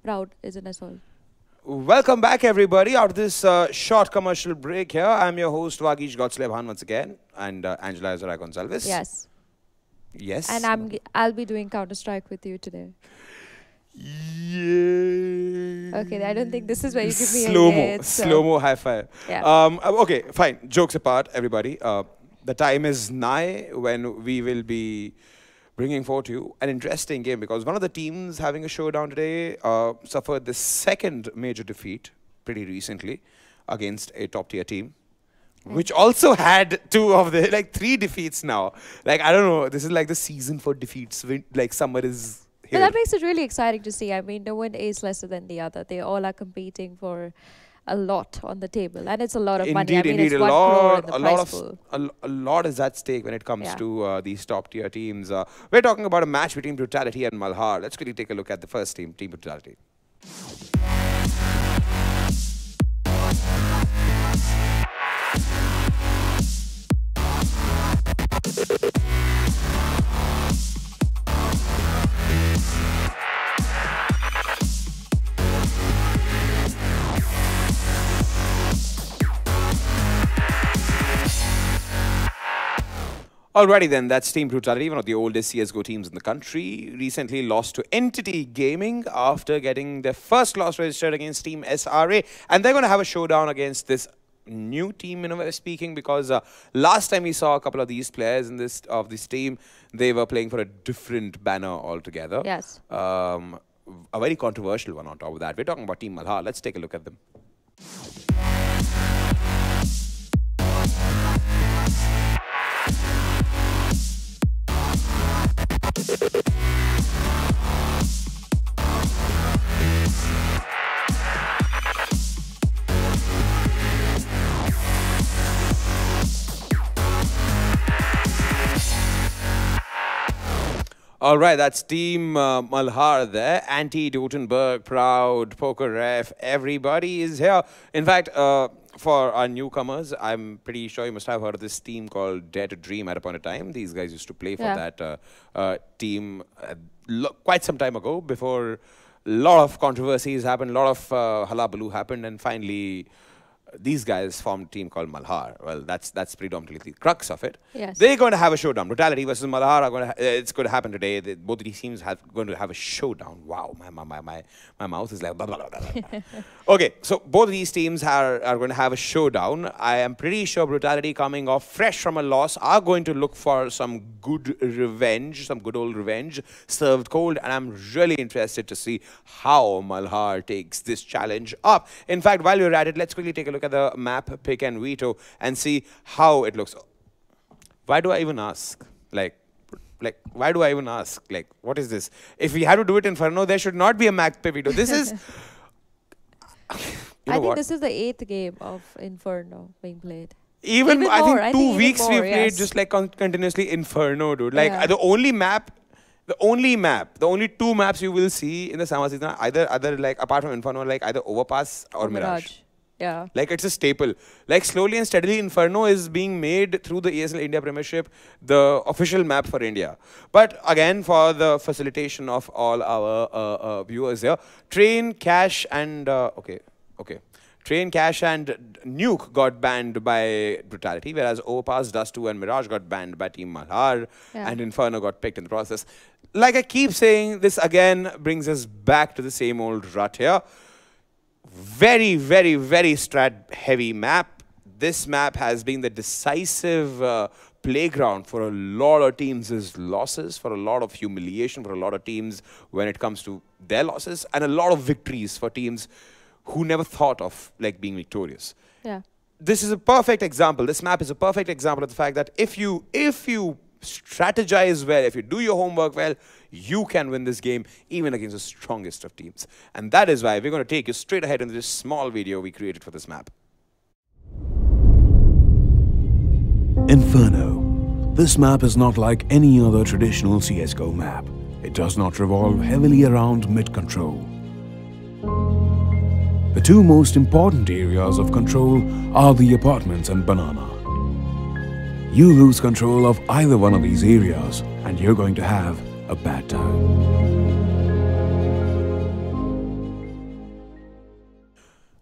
proud isn't us all. Welcome back, everybody. Out of this short commercial break here, I'm your host, Vagish Godslebhan, once again, and Angela Azara Gonsalves. Yes. Yes. And I'll be doing Counter-Strike with you today. Yeah. Okay, I don't think this is where you give me slow-mo, slow-mo high five. Yeah. Okay, fine. Jokes apart, everybody. The time is nigh when we will be bringing forward to you an interesting game, because one of the teams having a showdown today suffered the second major defeat pretty recently against a top-tier team, which also had three defeats now. Like, I don't know, this is like the season for defeats. Like, summer is here. But that makes it really exciting to see. I mean, no one is lesser than the other. They all are competing for a lot on the table, and it's a lot of money. I mean, Indeed, it's 1 crore in the prize pool. A lot is at stake when it comes to these top-tier teams. We're talking about a match between Brutality and Malhar. Let's quickly take a look at the first team, Team Brutality. Alrighty then, that's Team Brutality, one of the oldest CSGO teams in the country. Recently lost to Entity Gaming after getting their first loss registered against Team SRA. And they're going to have a showdown against this new team, in a way of speaking, because last time we saw a couple of these players in this team, they were playing for a different banner altogether. Yes. A very controversial one on top of that. We're talking about Team Malhar. Let's take a look at them. All right, that's Team Malhar there. Anti-Dutenberg, Proud, Poker Ref, everybody is here. In fact, for our newcomers, I'm pretty sure you must have heard of this team called Dare to Dream at a point of time. These guys used to play for that team quite some time ago, before a lot of controversies happened, a lot of hullabaloo happened, and finally these guys formed a team called Malhar. Well, that's predominantly the crux of it. Yes. They're going to have a showdown. Brutality versus Malhar are going to it's going to happen today. Both of these teams are going to have a showdown. Wow, my mouth is like blah, blah, blah, blah. Okay, so both of these teams are going to have a showdown. I am pretty sure Brutality, coming off fresh from a loss, are going to look for some good revenge, some good old revenge served cold, and I'm really interested to see how Malhar takes this challenge up. In fact, while we're at it, let's quickly take a look at the map, pick and veto, and see how it looks. Why do I even ask? Like, why do I even ask? Like, what is this? If we had to do it in Inferno, there should not be a map, pick, veto. This is... I think this is the 8th game of Inferno being played. Even I more, think 2 weeks we played just like continuously Inferno, dude. Like the only two maps you will see in the summer season are either like, apart from Inferno, like either Overpass or Mirage. Yeah. Like, it's a staple. Like, slowly and steadily, Inferno is being made through the ESL India Premiership, the official map for India. But again, for the facilitation of all our viewers here, Train, Cash, and Train, Cash, and Nuke got banned by Brutality, whereas Overpass, Dust2, and Mirage got banned by Team Malhar, and Inferno got picked in the process. Like I keep saying, this again brings us back to the same old rut here. Very, very, very strat-heavy map. This map has been the decisive playground for a lot of teams' losses, for a lot of humiliation, for a lot of teams when it comes to their losses, and a lot of victories for teams who never thought of like being victorious. Yeah. This is a perfect example. This map is a perfect example of the fact that if you strategize well, if you do your homework well, you can win this game even against the strongest of teams. And that is why we're going to take you straight ahead into this small video we created for this map. Inferno. This map is not like any other traditional CSGO map. It does not revolve heavily around mid-control. The two most important areas of control are the apartments and banana. You lose control of either one of these areas and you're going to have a bad time.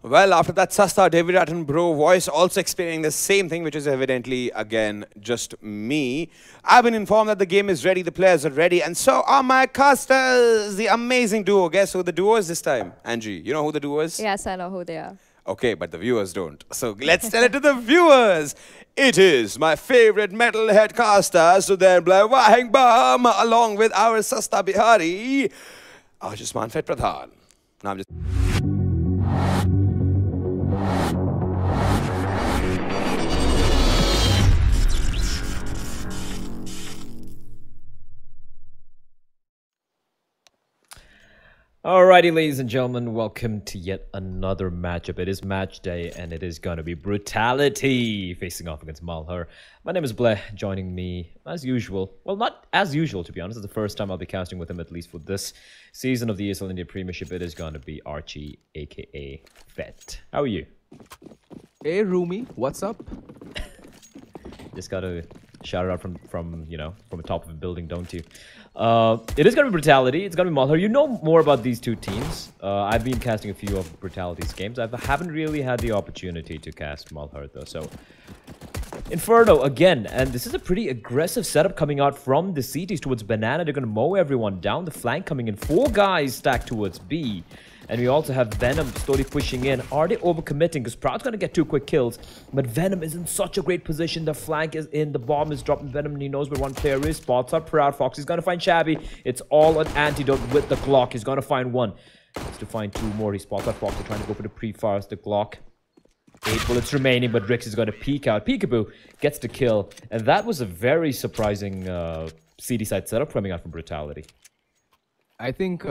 Well, after that Sasta David Attenborough voice also explaining the same thing, which is evidently, again, just me. I've been informed that the game is ready, the players are ready, and so are my casters, the amazing duo. Guess who the duo is this time? Angie, you know who the duo is? Yes, I know who they are. Okay, but the viewers don't. So let's tell it to the viewers. It is my favorite metalhead caster, Sudhan Wahing Bam, along with our Sasta Bihari, Ajusman Fet Pradhan. Now I'm just... Alrighty, ladies and gentlemen, welcome to yet another matchup. It is match day, and it is going to be Brutality facing off against Malhar. My name is Bleh, joining me as usual. Well, not as usual, to be honest. It's the first time I'll be casting with him, at least for this season of the ESL India Premiership. It is going to be Archie, aka Fet. How are you? Hey, Rumi, what's up? Just gotta shout it out from the top of a building, don't you? It is going to be Brutality. It's going to be Malhar. You know more about these two teams. I've been casting a few of Brutality's games. I haven't really had the opportunity to cast Malhar, though. So, Inferno again. And this is a pretty aggressive setup coming out from the CTs towards Banana. They're going to mow everyone down. The flank coming in. 4 guys stacked towards B. And we also have Venom slowly pushing in. Are they overcommitting? Because Proud's going to get 2 quick kills. But Venom is in such a great position. The flank is in. The bomb is dropping Venom. And he knows where one player is. Spots out Proud. Fox is going to find Shabby. It's all an antidote with the Glock. He's going to find 1. Needs to find 2 more. He spots out Fox. They're trying to go for the pre-fires. The Glock. 8 bullets remaining. But Rix is going to peek out. Peekaboo gets the kill. And that was a very surprising CD side setup coming out from Brutality. I think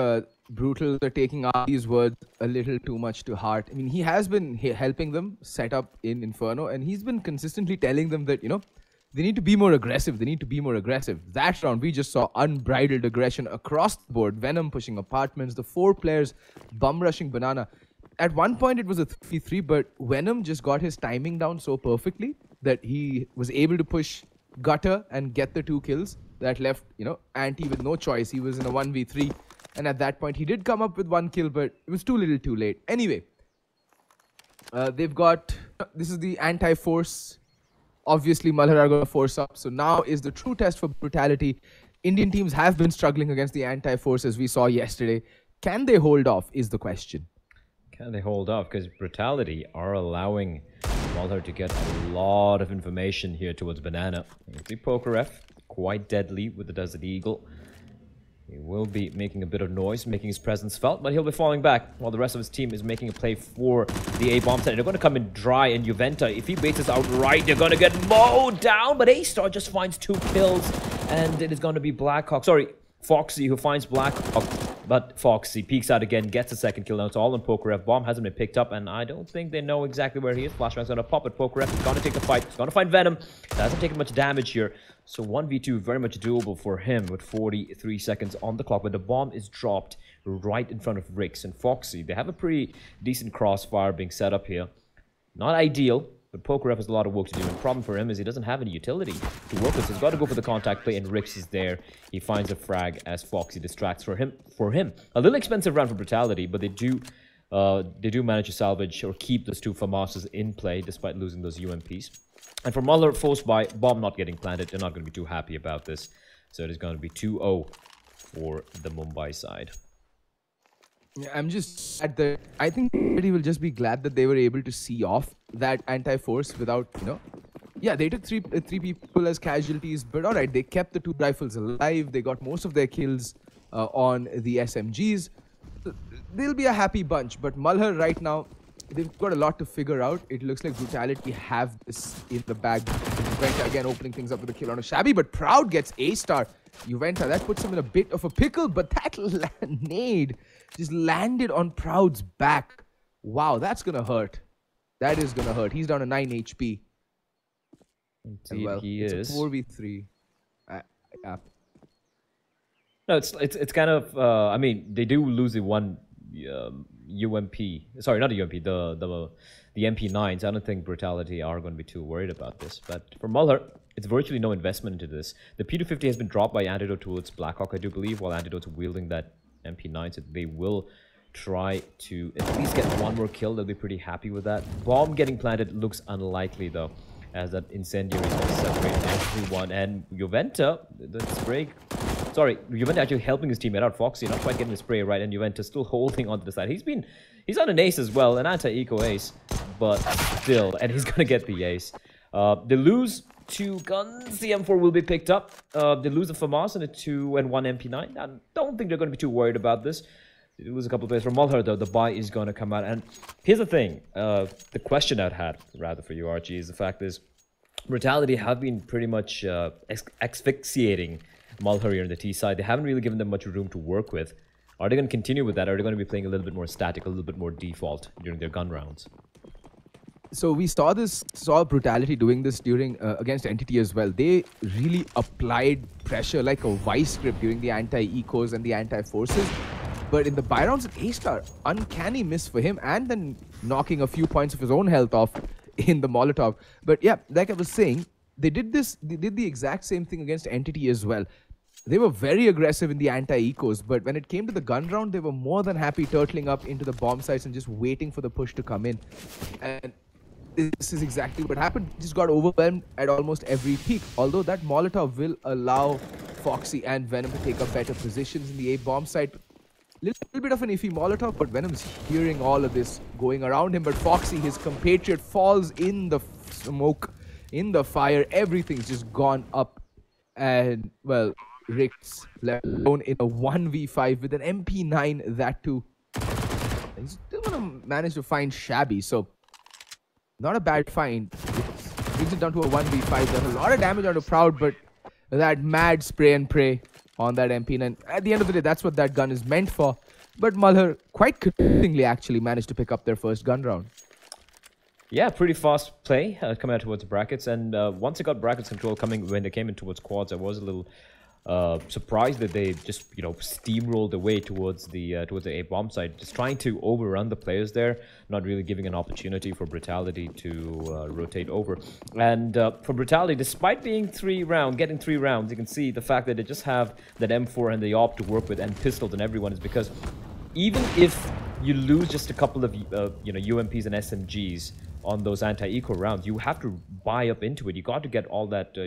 Brutal are taking these words a little too much to heart. I mean, he has been helping them set up in Inferno, and he's been consistently telling them that, they need to be more aggressive. They need to be more aggressive. That round, we just saw unbridled aggression across the board. Venom pushing apartments, the 4 players bum-rushing Banana. At one point, it was a 3-3, but Venom just got his timing down so perfectly that he was able to push Gutter and get the 2 kills. That left, Anti with no choice. He was in a 1v3. And at that point, he did come up with 1 kill, but it was too little too late. Anyway, they've got... This is the anti-force. Obviously, Malhar are going to force up. So now is the true test for Brutality. Indian teams have been struggling against the anti-force, as we saw yesterday. Can they hold off, is the question. Can they hold off? Because Brutality are allowing Malhar to get a lot of information here towards Banana. You see Poker F. Quite deadly with the Desert Eagle. He will be making a bit of noise, making his presence felt, but he'll be falling back while the rest of his team is making a play for the A-bomb side. They're going to come in dry, and Juventa, if he baits us out right, they're going to get mowed down, but A-Star just finds 2 kills, and it is going to be Blackhawk. Sorry, Foxy, who finds Blackhawk, but Foxy peeks out again, gets a 2nd kill. Now it's all on Poker-F. Bomb hasn't been picked up, and I don't think they know exactly where he is. Flashbang's going to pop, but Poker-F is going to take the fight. He's going to find Venom. Hasn't taken much damage here. So 1v2, very much doable for him with 43 seconds on the clock. But the bomb is dropped right in front of Rix and Foxy. They have a pretty decent crossfire being set up here. Not ideal, but Poker-F has a lot of work to do. And the problem for him is he doesn't have any utility to work with. So he's got to go for the contact play, and Rix is there. He finds a frag as Foxy distracts for him. A little expensive round for Brutality, but they do manage to salvage or keep those 2 FAMASs in play despite losing those UMPs. And for Malhar, forced by Bomb not getting planted, they're not going to be too happy about this. So it is going to be 2-0 for the Mumbai side. Yeah, I'm just at the... I think he will just be glad that they were able to see off that anti-force without, Yeah, they took 3 people as casualties, but alright, they kept the 2 rifles alive. They got most of their kills on the SMGs. They'll be a happy bunch, but Malhar right now... They've got a lot to figure out. It looks like Brutality have this in the bag. Juventa again opening things up with a kill on a Shabby, but Proud gets A-star. Juventa, that puts him in a bit of a pickle, but that nade just landed on Proud's back. Wow, that's gonna hurt. That is gonna hurt. He's down to 9 HP. Indeed, well, he it's is. a 4v3. Yeah. No, it's kind of... I mean, they do lose the 1... UMP, sorry, not a UMP, the MP9s. I don't think Brutality are going to be too worried about this. But for Malhar, it's virtually no investment into this. The P250 has been dropped by Antidote towards Blackhawk, I do believe, while Antidote's wielding that MP9, so they will try to at least get one more kill. They'll be pretty happy with that. Bomb getting planted looks unlikely though, as that incendiary is going to separate everyone. And Juventa, the spray... Sorry, Juventa actually helping his teammate out. Foxy not quite getting the spray right, and Juventa still holding onto the side. He's on an ace as well, an anti-eco ace, but still, and he's going to get the ace. They lose 2 guns. The M4 will be picked up. They lose a FAMAS and a 2 and 1 MP9. I don't think they're going to be too worried about this. They lose a couple of players from Malhar, though. The buy is going to come out. And here's the thing. The question I'd had, rather, for you, Archie, is the fact is Brutality have been pretty much asphyxiating Malhar here on the T side. They haven't really given them much room to work with. Are they going to continue with that? Or are they going to be playing a little bit more static, a little bit more default during their gun rounds? So we saw Brutality doing this during against Entity as well. They really applied pressure like a vice grip during the anti-ecos and the anti-forces. But in the buy rounds, A-Star, uncanny miss for him, and then knocking a few points of his own health off in the Molotov. But yeah, like I was saying, they did the exact same thing against Entity as well. They were very aggressive in the anti-ecos, but when it came to the gun round, they were more than happy turtling up into the bomb sites and just waiting for the push to come in. And this is exactly what happened. Just got overwhelmed at almost every peak. Although that Molotov will allow Foxy and Venom to take up better positions in the A bomb site. Little bit of an iffy Molotov, but Venom's hearing all of this going around him. But Foxy, his compatriot, falls in the smoke, in the fire. Everything's just gone up. And, well, Rick's left alone in a 1v5 with an MP9, that too. He's still going to manage to find Shabby, so not a bad find. It brings it down to a 1v5. There's a lot of damage out of Proud, but that mad spray and pray on that MP9. At the end of the day, that's what that gun is meant for. But Malhar, quite convincingly, actually managed to pick up their first gun round. Yeah, pretty fast play coming out towards brackets. And once they got brackets control coming, when they came in towards quads, I was a little surprised that they just, steamrolled their way towards the A bomb site, just trying to overrun the players there, not really giving an opportunity for Brutality to rotate over. And for Brutality, despite being getting 3 rounds, you can see the fact that they just have that M4 and the AWP to work with and pistols and everyone is because even if you lose just a couple of UMPs and SMGs on those anti-eco rounds, you have to buy up into it. You got to get all that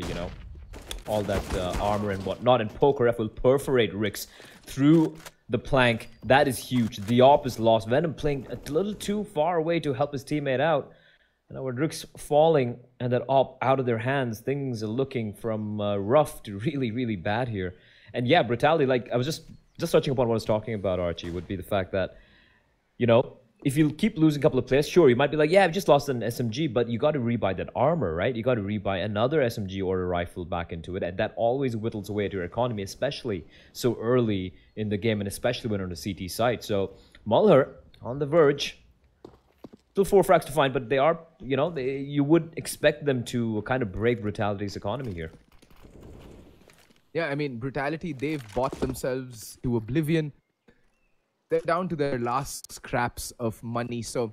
all that armor and whatnot, and Poker will perforate Rix through the plank. That is huge. The AWP is lost. Venom playing a little too far away to help his teammate out. And now with Rix falling and that AWP out of their hands, things are looking from rough to really, really bad here. And yeah, Brutality, like I was just touching upon what I was talking about, Archie, would be the fact that, if you keep losing a couple of players, sure, you might be like, yeah, I've just lost an SMG, but you got to rebuy that armor, right? You got to rebuy another SMG or a rifle back into it, and that always whittles away at your economy, especially so early in the game, and especially when on the CT site. So, Malhar, on the verge, still 4 frags to find, but they are, you would expect them to kind of break Brutality's economy here. Yeah, I mean, Brutality, they've bought themselves to oblivion. They're down to their last scraps of money, so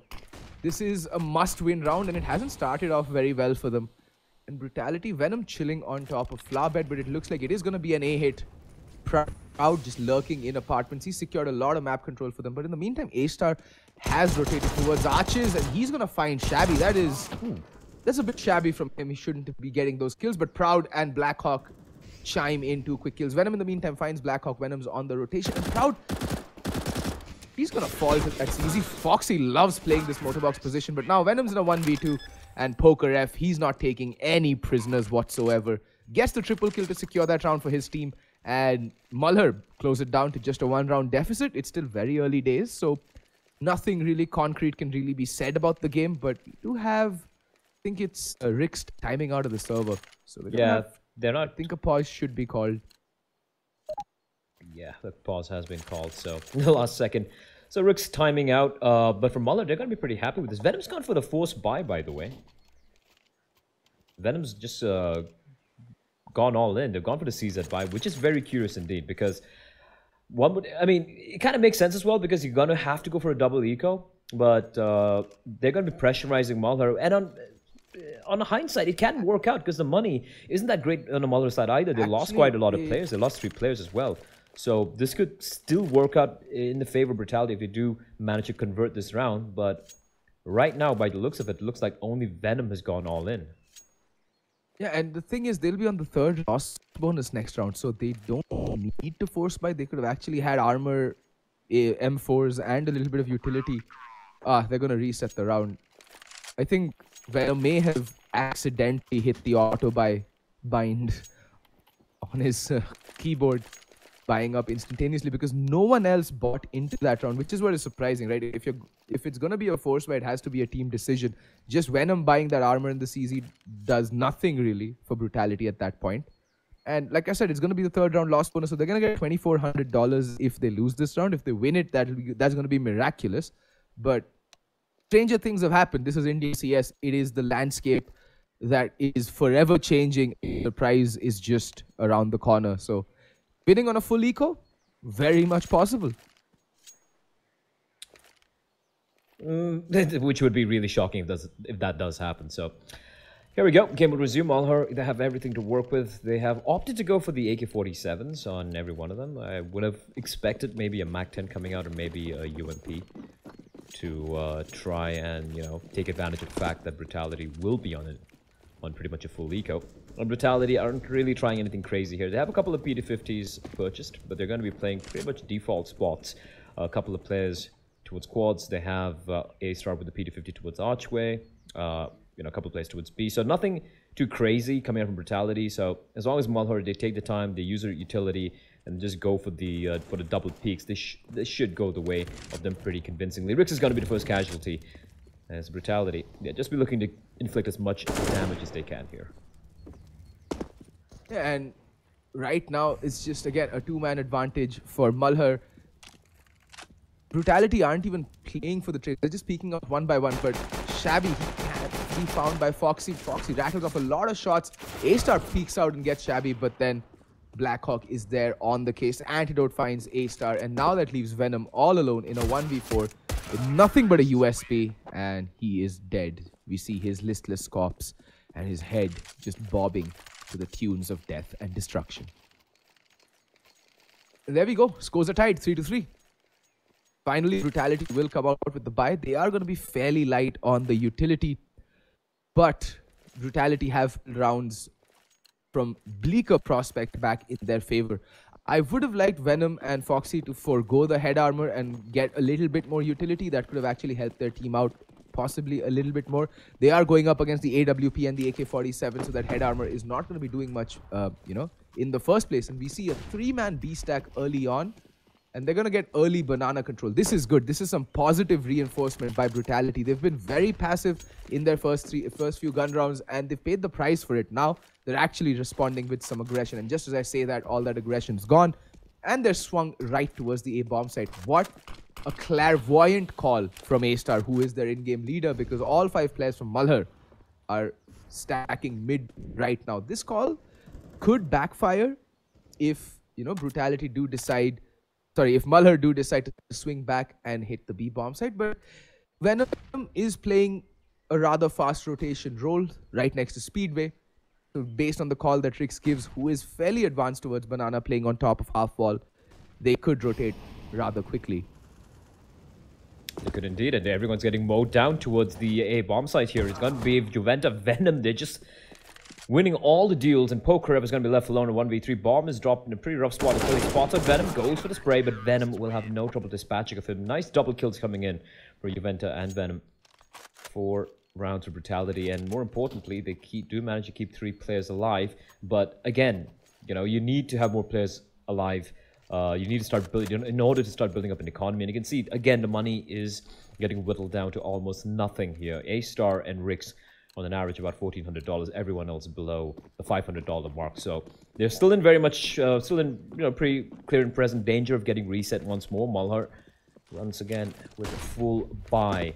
this is a must-win round, and it hasn't started off very well for them. And Brutality, Venom chilling on top of Flarbed, but it looks like it is going to be an A-hit. Proud just lurking in apartments. He's secured a lot of map control for them, but in the meantime, A-Star has rotated towards Arches, and he's going to find Shabby. That's a bit shabby from him. He shouldn't be getting those kills, but Proud and Blackhawk chime in 2 quick kills. Venom in the meantime finds Blackhawk. Venom's on the rotation, and Proud, he's gonna fall. That's easy. Foxy loves playing this motorbox position, but now Venom's in a 1v2, and Poker F, he's not taking any prisoners whatsoever. Gets the triple kill to secure that round for his team, and Malhar close it down to just a 1-round deficit. It's still very early days, so nothing really concrete can really be said about the game, but we do have, I think it's Rick's timing out of the server. So they're not. I think a pause should be called. Yeah, the pause has been called, so in the last second. So Rick's timing out, but for Malhar, they're going to be pretty happy with this. Venom's gone for the forced buy, by the way. Venom's just gone all in. They've gone for the CZ buy, which is very curious indeed, because it kind of makes sense as well, because you're going to have to go for a double eco, but they're going to be pressurizing Malhar, and on hindsight, it can work out because the money isn't that great on the Malhar side either. They lost quite a lot of players. They lost 3 players as well. So this could still work out in the favor of Brutality if they do manage to convert this round. But right now, by the looks of it, looks like only Venom has gone all in. Yeah, and the thing is, they'll be on the third loss bonus next round, so they don't need to force buy. They could have actually had armor, M4s, and a little bit of utility. They're going to reset the round. I think Venom may have accidentally hit the auto buy bind on his keyboard, buying up instantaneously, because no one else bought into that round, which is what is surprising, right? If it's going to be a force buy, it has to be a team decision. Just Venom buying that armor in the CZ does nothing really for Brutality at that point. And like I said, it's going to be the third round loss bonus, so they're going to get $2,400 if they lose this round. If they win it, that's going to be miraculous. But stranger things have happened. This is Indian CS. It is the landscape that is forever changing. The prize is just around the corner. So winning on a full eco, very much possible. Which would be really shocking if that does happen. So here we go. Game will resume. Malhar, they have everything to work with. They have opted to go for the AK-47s on every one of them. I would have expected maybe a MAC-10 coming out or maybe a UMP to try and, take advantage of the fact that Brutality will be on pretty much a full eco. And Brutality aren't really trying anything crazy here. They have a couple of PD-50s purchased, but they're going to be playing pretty much default spots. A couple of players towards quads. They have A-Star with the PD-50 towards Archway. A couple of players towards B. So nothing too crazy coming out from Brutality. So as long as Malhar, they take the time, they use their utility, and just go for the double peaks, this should go the way of them pretty convincingly. Rix is going to be the first casualty as Brutality. Yeah, just be looking to inflict as much damage as they can here. Yeah, and right now it's just again a two-man advantage for Malhar. Brutality aren't even playing for the trade. They're just picking up one by one, but Shabby, he can't be found by Foxy. Foxy rattles off a lot of shots. A-Star peeks out and gets Shabby, but then Blackhawk is there on the case. Antidote finds A-Star, and now that leaves Venom all alone in a 1v4 with nothing but a USP, and he is dead. We see his listless corpse and his head just bobbing to the tunes of death and destruction. And there we go. Scores are tied, 3-3. Finally, Brutality will come out with the buy. They are going to be fairly light on the utility, but Brutality have rounds from bleaker prospect back in their favor. I would have liked Venom and Foxy to forego the head armor and get a little bit more utility. That could have actually helped their team out possibly a little bit more. They are going up against the AWP and the AK-47, so that head armor is not going to be doing much, in the first place. And we see a three-man B stack early on, and they're going to get early banana control. This is good. This is some positive reinforcement by Brutality. They've been very passive in their first few gun rounds, and they've paid the price for it. Now they're actually responding with some aggression. And just as I say that, all that aggression's gone, and they're swung right towards the A-bomb site. What a clairvoyant call from A-Star, who is their in-game leader, because all 5 players from Malhar are stacking mid right now. This call could backfire if, Brutality do decide... Sorry, if Malhar do decide to swing back and hit the B bomb site. But Venom is playing a rather fast rotation role right next to Speedway. So based on the call that Rix gives, who is fairly advanced towards Banana, playing on top of half wall, they could rotate rather quickly. They could indeed, and everyone's getting mowed down towards the A bomb site here. It's going to be Juventa Venom. They're just winning all the deals, and Pokerev is going to be left alone in 1v3. Bomb is dropped in a pretty rough spot until he spots out Venom, goes for the spray, but Venom will have no trouble dispatching of him. Nice double kills coming in for Juventa and Venom. 4 rounds of Brutality, and more importantly, they do manage to keep 3 players alive. But again, you need to have more players alive. You need to start building, in order to start building up an economy. And you can see, again, the money is getting whittled down to almost nothing here. A-Star and Rix on an average about $1,400. Everyone else below the $500 mark. So they're still in very much, still in pretty clear and present danger of getting reset once more. Malhar once again with a full buy.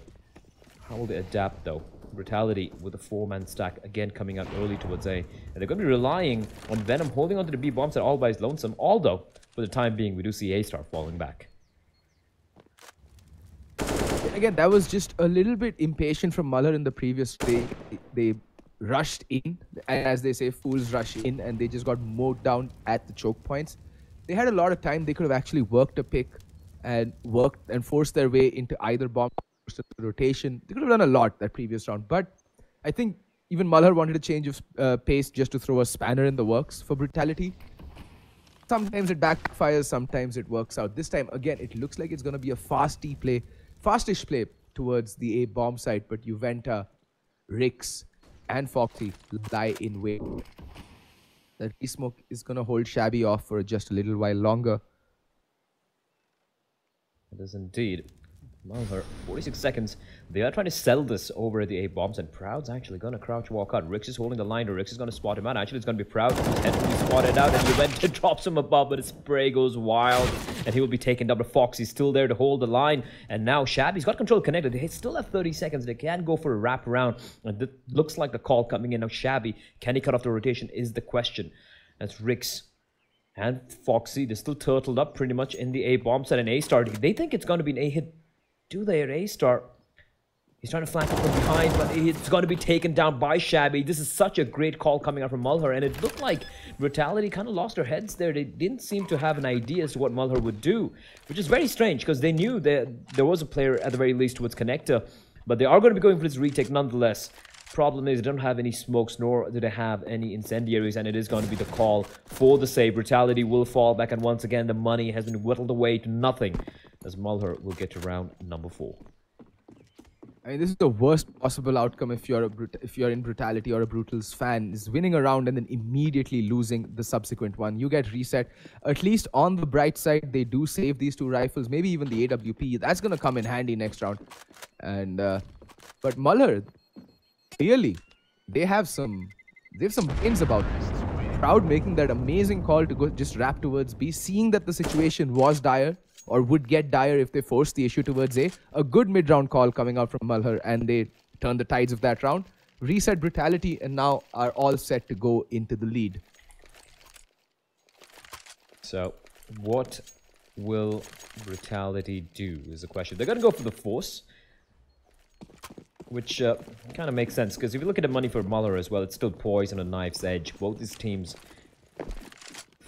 How will they adapt though? Brutality with a 4-man stack again coming out early towards A, and they're going to be relying on Venom holding onto the B bomb set all by his lonesome. Although for the time being, we do see A-Star falling back. Again, that was just a little bit impatient from Malhar in the previous day. They rushed in, as they say, fools rush in, and they just got mowed down at the choke points. they had a lot of time. They could have actually worked a pick and forced their way into either bomb rotation. They could have done a lot that previous round. But I think even Malhar wanted a change of pace just to throw a spanner in the works for Brutality. Sometimes it backfires, sometimes it works out. This time, again, it looks like it's going to be a fastish play towards the A bomb site, but Juventa, Rix, and Foxy lie in wait. The T-Smoke is going to hold Shabby off for just a little while longer. It is indeed. Malhar, 46 seconds. They are trying to sell this over the A bombs, and Proud's actually going to crouch walk out. Rix is holding the line, or Rix is going to spot him out. Actually, it's going to be Proud who's heavily spotted out, and Juventa drops him above, but his spray goes wild, and he will be taken down. But Foxy's still there to hold the line, and now Shabby's got control connected. They still have 30 seconds. They can go for a wrap around, and it looks like the call coming in. Now Shabby, can he cut off the rotation is the question. That's Rix and Foxy. They're still turtled up pretty much in the A bomb set and A star. They think it's going to be an A hit. Do they at A star? He's trying to flank from behind, but it's going to be taken down by Shabby. This is such a great call coming out from Malhar, and it looked like Brutality kind of lost their heads there. They didn't seem to have an idea as to what Malhar would do, which is very strange because they knew that there was a player at the very least towards Connector, but they are going to be going for this retake nonetheless. Problem is, they don't have any smokes, nor do they have any incendiaries, and it is going to be the call for the save. Brutality will fall back, and once again, the money has been whittled away to nothing, as Malhar will get to round number 4. I mean, this is the worst possible outcome if you're in Brutality or a Brutals fan, is winning a round and then immediately losing the subsequent one. You get reset. At least on the bright side, they do save these 2 rifles, maybe even the AWP. That's going to come in handy next round. And but Malhar, really, they have some brains about this. Proud making that amazing call to go just wrap towards B, seeing that the situation was dire or would get dire if they forced the issue towards A. A good mid-round call coming out from Malhar, and they turned the tides of that round. Reset Brutality, and now are all set to go into the lead. So, what will Brutality do is the question. They're going to go for the Force, which kind of makes sense, because if you look at the money for Malhar as well, it's still poised on a knife's edge. Both these teams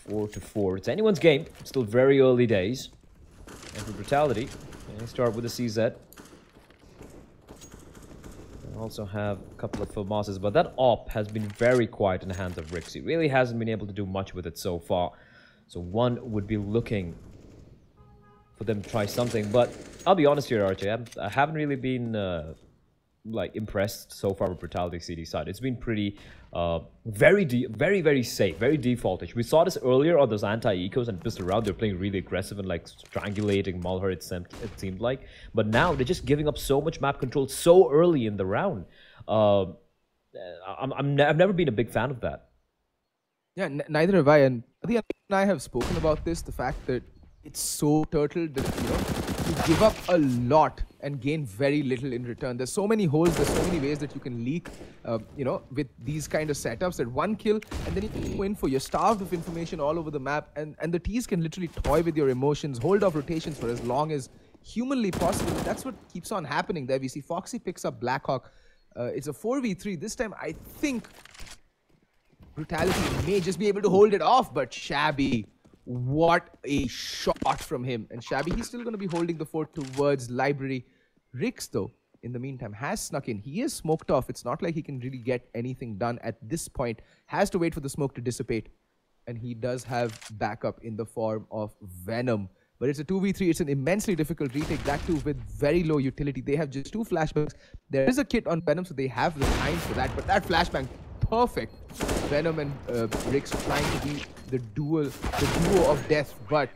4-4. It's anyone's game. It's still very early days. And for Brutality, they start with a CZ. They also have a couple of FAMASs, but that AWP has been very quiet in the hands of Rix. He really hasn't been able to do much with it so far. So one would be looking for them to try something. But I'll be honest here, RJ, I haven't really been like impressed so far with Brutality CD side. It's been pretty very safe, very defaultish. We saw this earlier on those anti-ecos and pistol round. They're playing really aggressive and like strangulating Malhar, it seemed like. But now they're just giving up so much map control so early in the round. I've never been a big fan of that. Yeah, neither have I. And I think I have spoken about this, the fact that it's so turtled that, you know, you give up a lot and gain very little in return. There's so many holes, there's so many ways that you can leak, you know, with these kind of setups. That one kill, and then you can go in for, you're starved of information all over the map, and the T's can literally toy with your emotions, hold off rotations for as long as humanly possible. And that's what keeps on happening there. We see Foxy picks up Blackhawk. It's a 4v3. This time, I think Brutality may just be able to hold it off, but Shabby, what a shot from him. And Shabby, he's still going to be holding the fort towards Library. Rix, though, in the meantime, has snuck in. He is smoked off. It's not like he can really get anything done at this point. Has to wait for the smoke to dissipate. And he does have backup in the form of Venom. But it's a 2v3. It's an immensely difficult retake. That too with very low utility. They have just 2 flashbangs. There is a kit on Venom, so they have the time for that. But that flashbang, perfect. Venom and Rix trying to be the duo of death. But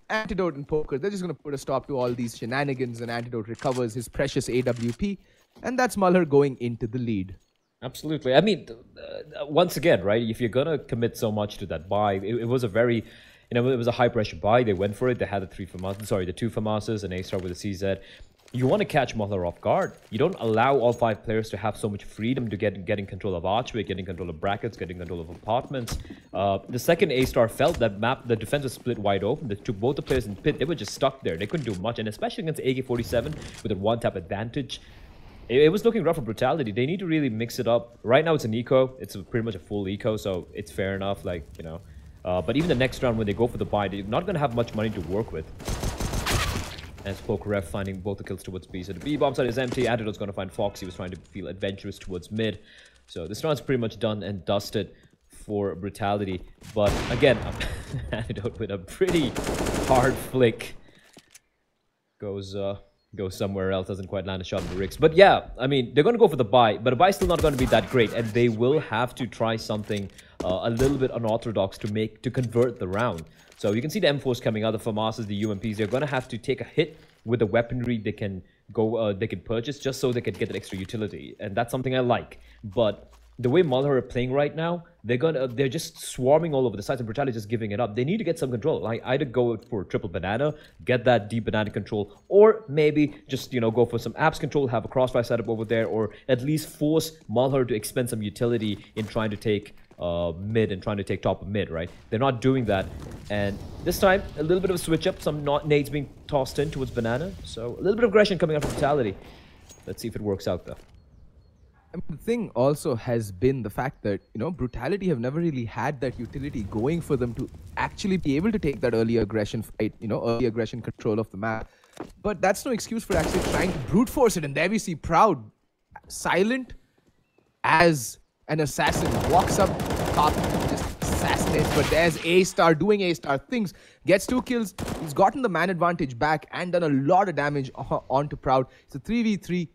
Antidote and Poker, they're just going to put a stop to all these shenanigans, and Antidote recovers his precious AWP. And that's Malhar going into the lead. Absolutely. I mean, once again, right, if you're going to commit so much to that buy, it was a very, you know, it was a high-pressure buy. They went for it. They had the 2 FAMASs, an A-star with a CZ. You want to catch Malhar off guard. You don't allow all 5 players to have so much freedom to getting control of Archway, getting control of brackets, getting control of apartments. The second A-star felt that the defense was split wide open. They took both the players in pit. They were just stuck there. They couldn't do much. And especially against AK-47 with a one-tap advantage, it was looking rough for Brutality. They need to really mix it up. Right now it's an eco. It's pretty much a full eco, so it's fair enough. Like, you know, But even the next round, when they go for the buy, they're not going to have much money to work with. As Pokeref finding both the kills towards B. So the B bomb side is empty. Antidote's going to find Fox. He was trying to feel adventurous towards mid. So this round's pretty much done and dusted for Brutality. But again, Antidote with a pretty hard flick goes somewhere else, doesn't quite land a shot on the Rix. But yeah, I mean, they're going to go for the buy, but the buy's still not going to be that great, and they will have to try something a little bit unorthodox to convert the round. So you can see the M4s coming out, the FAMASs, the UMPs. They're going to have to take a hit with the weaponry they can purchase just so they can get that extra utility, and that's something I like. But the way Malhar are playing right now, they're just swarming all over the sides, and Brutality just giving it up. They need to get some control. Like, either go for triple banana, get that deep banana control, or maybe just, you know, go for some apps control, have a crossfire setup over there, or at least force Malhar to expend some utility in trying to take mid and trying to take top of mid, right? They're not doing that, and this time a little bit of a switch up, some nades being tossed in towards banana, so a little bit of aggression coming out from Brutality. Let's see if it works out though. I mean, the thing also has been the fact that, you know, Brutality have never really had that utility going for them to actually be able to take that early aggression fight, you know, early aggression control of the map. But that's no excuse for actually trying to brute force it. And there we see Proud, silent as an assassin, walks up top, just assassinates. But there's A-Star doing A-Star things, gets 2 kills. He's gotten the man advantage back and done a lot of damage onto Proud. It's a 3v3.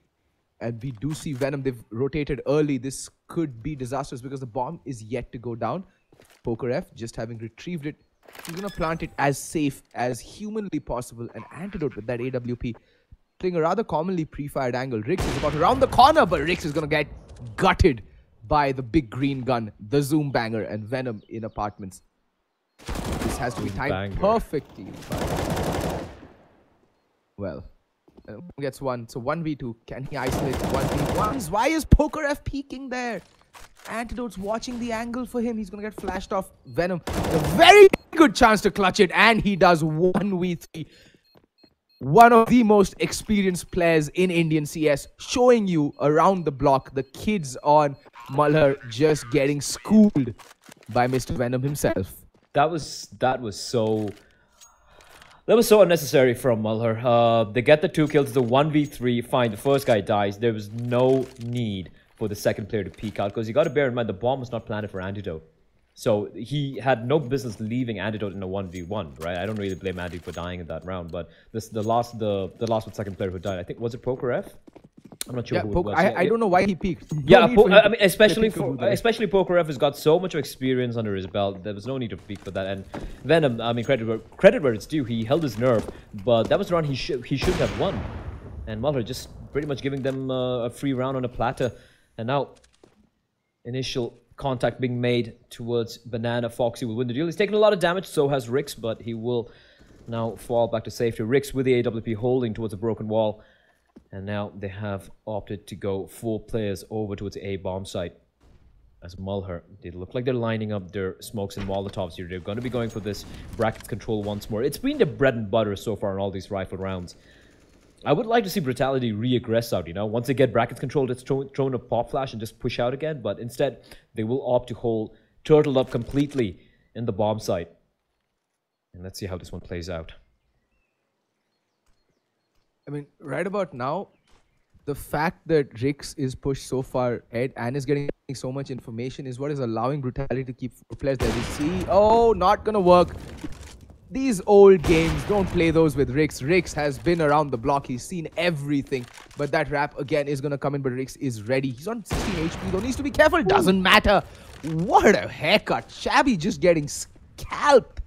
And we do see Venom. They've rotated early. This could be disastrous because the bomb is yet to go down. Pokeref, just having retrieved it, he's going to plant it as safe as humanly possible. An Antidote with that AWP. Playing a rather commonly pre-fired angle. Rix is about around the corner, but Rix is going to get gutted by the big green gun, the Zoom Banger, and Venom in apartments. This has to be timed perfectly. Well, gets one, so 1v2. Can he isolate 1v1s? Why is Pokeref peeking there? Antidote's watching the angle for him. He's gonna get flashed off. Venom, a very good chance to clutch it, and he does 1v3. One of the most experienced players in Indian CS, showing you around the block. The kids on Malhar just getting schooled by Mr. Venom himself. That was so unnecessary from Malhar. They get the 2 kills, the 1v3, fine, the first guy dies. There was no need for the second player to peek out, because you got to bear in mind the bomb was not planted for Antidote. So he had no business leaving Antidote in a 1v1, right? I don't really blame Antidote for dying in that round, but the last with second player who died, I think, was it Pokeref? I'm not sure who it was. I don't know why he peeked. Yeah, I mean, especially Pokeref has got so much experience under his belt. There was no need to peek for that. And Venom, I mean, credit where it's due. He held his nerve, but that was the round he should have won. And Malhar just pretty much giving them a free round on a platter. And now, initial contact being made towards Banana. Foxy will win the deal. He's taken a lot of damage, so has Rix, but he will now fall back to safety. Rix with the AWP holding towards a broken wall. And now they have opted to go 4 players over towards the A bomb site. As Malhar, they look like they're lining up their smokes and Molotovs here. They're going to be going for this bracket control once more. It's been the bread and butter so far in all these rifle rounds. I would like to see Brutality re-aggress out, you know. Once they get brackets controlled, it's thrown a pop flash and just push out again. But instead, they will opt to hold turtle up completely in the bomb site. And let's see how this one plays out. I mean, right about now, the fact that Rix is pushed so far ahead and is getting so much information is what is allowing Brutality to keep 4 players there. We see, oh, not gonna work. These old games, don't play those with Rix. Rix has been around the block. He's seen everything. But that wrap again is gonna come in, but Rix is ready. He's on 16 HP, though. Needs to be careful. Doesn't matter. What a haircut. Shabby just getting scalped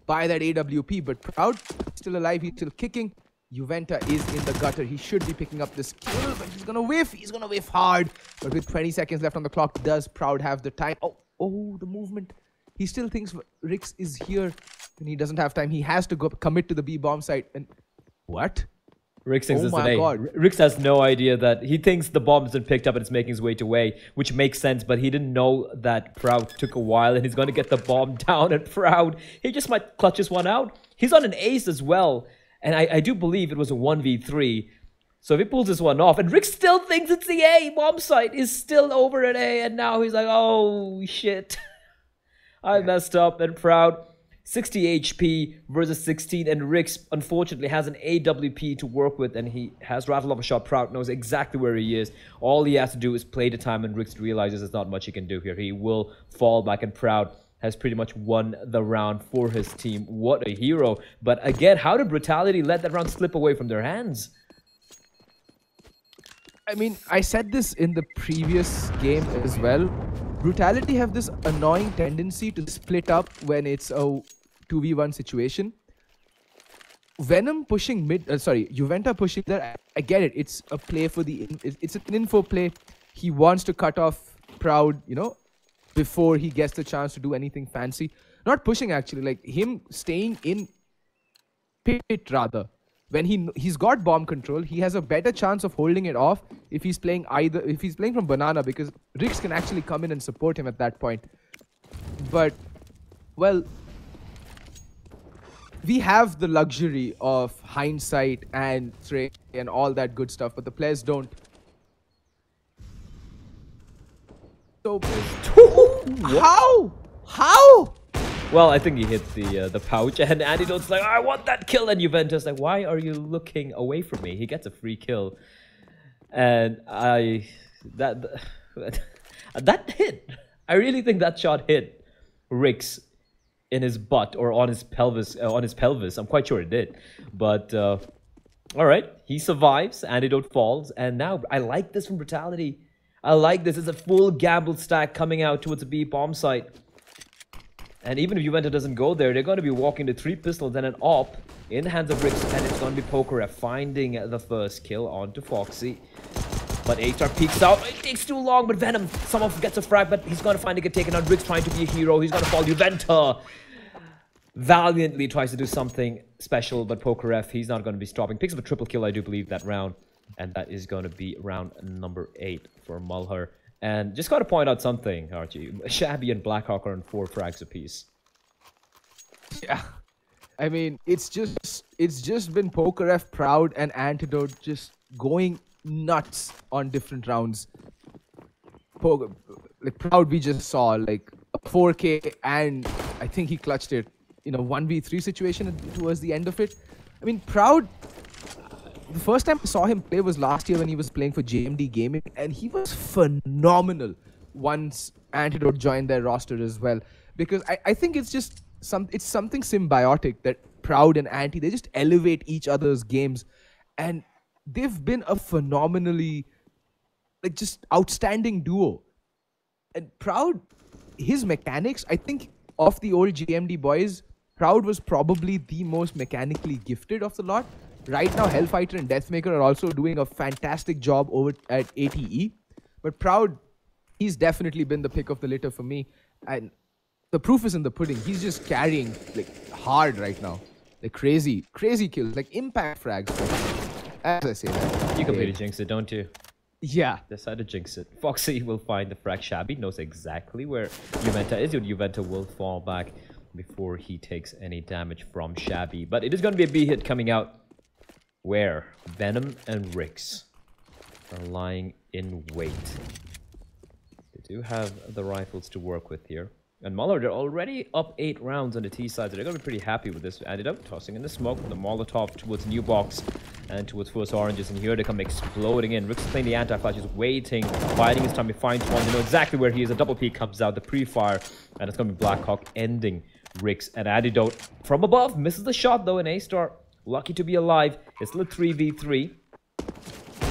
by that AWP, but Proud still alive. He's still kicking. Juventa is in the gutter. He should be picking up this kill, but he's gonna whiff. He's gonna whiff hard. But with 20 seconds left on the clock, does Proud have the time? Oh, the movement. He still thinks Rix is here, and he doesn't have time. He has to go commit to the B bomb site. And what? Rix thinks oh my God. Rix has no idea that he thinks the bomb isn't picked up and it's making its way to A, which makes sense, but he didn't know that Proud took a while and he's going to get the bomb down. And Proud, he just might clutch this one out. He's on an ace as well. And I do believe it was a 1v3. So if he pulls this one off, and Rick still thinks it's the A, bomb site is still over at A, and now he's like, oh, shit. I messed up and Proud. 60 HP versus 16, and Rix unfortunately has an AWP to work with, and he has rattled off a shot. Proud knows exactly where he is. All he has to do is play the time, and Rix realizes there's not much he can do here. He will fall back, and Proud has pretty much won the round for his team. What a hero. But again, how did Brutality let that round slip away from their hands? I mean, I said this in the previous game as well. Brutality have this annoying tendency to split up when it's a 2v1 situation. Venom pushing Juventa pushing there. I get it. It's a play for it's an info play. He wants to cut off Proud, you know, before he gets the chance to do anything fancy. Not pushing actually, like him staying in pit rather. When he's got bomb control, he has a better chance of holding it off if he's playing from Banana, because Rix can actually come in and support him at that point. But well, we have the luxury of hindsight and trade and all that good stuff, but the players don't. So how? Well, I think he hit the pouch, and Antidote's like, I want that kill, and Juventus like, why are you looking away from me? He gets a free kill, and that hit. I really think that shot hit Rix in his butt or on his pelvis. I'm quite sure it did, but all right, he survives. Antidote falls, and now I like this from Brutality. I like this. It's a full gamble stack coming out towards a B bomb site. And even if Juventa doesn't go there, they're going to be walking to 3 pistols and an AWP in the hands of Rix, and it's going to be Pokeref finding the first kill onto Foxy. But A-Star peeks out. It takes too long, but Venom somehow gets a frag, but he's going to finally get taken out. Rix trying to be a hero. He's going to fall. Juventa valiantly tries to do something special, but Pokeref, he's not going to be stopping. Picks up a triple kill, I do believe, that round. And that is going to be round number 8 for Malhar. And just got to point out something, Archie. Shabby and Blackhawk are on 4 frags apiece. Yeah, I mean, it's just been Pokeref, Proud, and Antidote just going nuts on different rounds. Like Proud, we just saw like a 4K, and I think he clutched it in a 1v3 situation towards the end of it. I mean, Proud. The first time I saw him play was last year when he was playing for JMD Gaming, and he was phenomenal once Antidote joined their roster as well. Because I think it's just something symbiotic that Proud and Anti, they just elevate each other's games, and they've been a phenomenally, like, just outstanding duo. And Proud, his mechanics, I think of the old JMD boys, Proud was probably the most mechanically gifted of the lot. Right now, Hellfighter and Deathmaker are also doing a fantastic job over at ATE. But Proud, he's definitely been the pick of the litter for me. And the proof is in the pudding. He's just carrying like hard right now. Like crazy kills, like impact frags. As I say that. You completely jinx it, don't you? Yeah. Decided to jinx it. Foxy will find the frag. Shabby knows exactly where Juventa is. Juventa will fall back before he takes any damage from Shabby. But it is going to be a B hit coming out, where Venom and Rix are lying in wait. They do have the rifles to work with here. And Malhar, they're already up 8 rounds on the T side, so they're going to be pretty happy with this. Ended up tossing in the smoke with the Molotov towards New Box and towards First Oranges, and here they come exploding in. Rix is playing the anti-flash, he's waiting, biding his time. He finds one, they know exactly where he is. A double peek comes out, the pre-fire, and it's going to be Blackhawk ending Rix. And Antidote from above misses the shot though, and A-Star lucky to be alive. It's still a 3v3.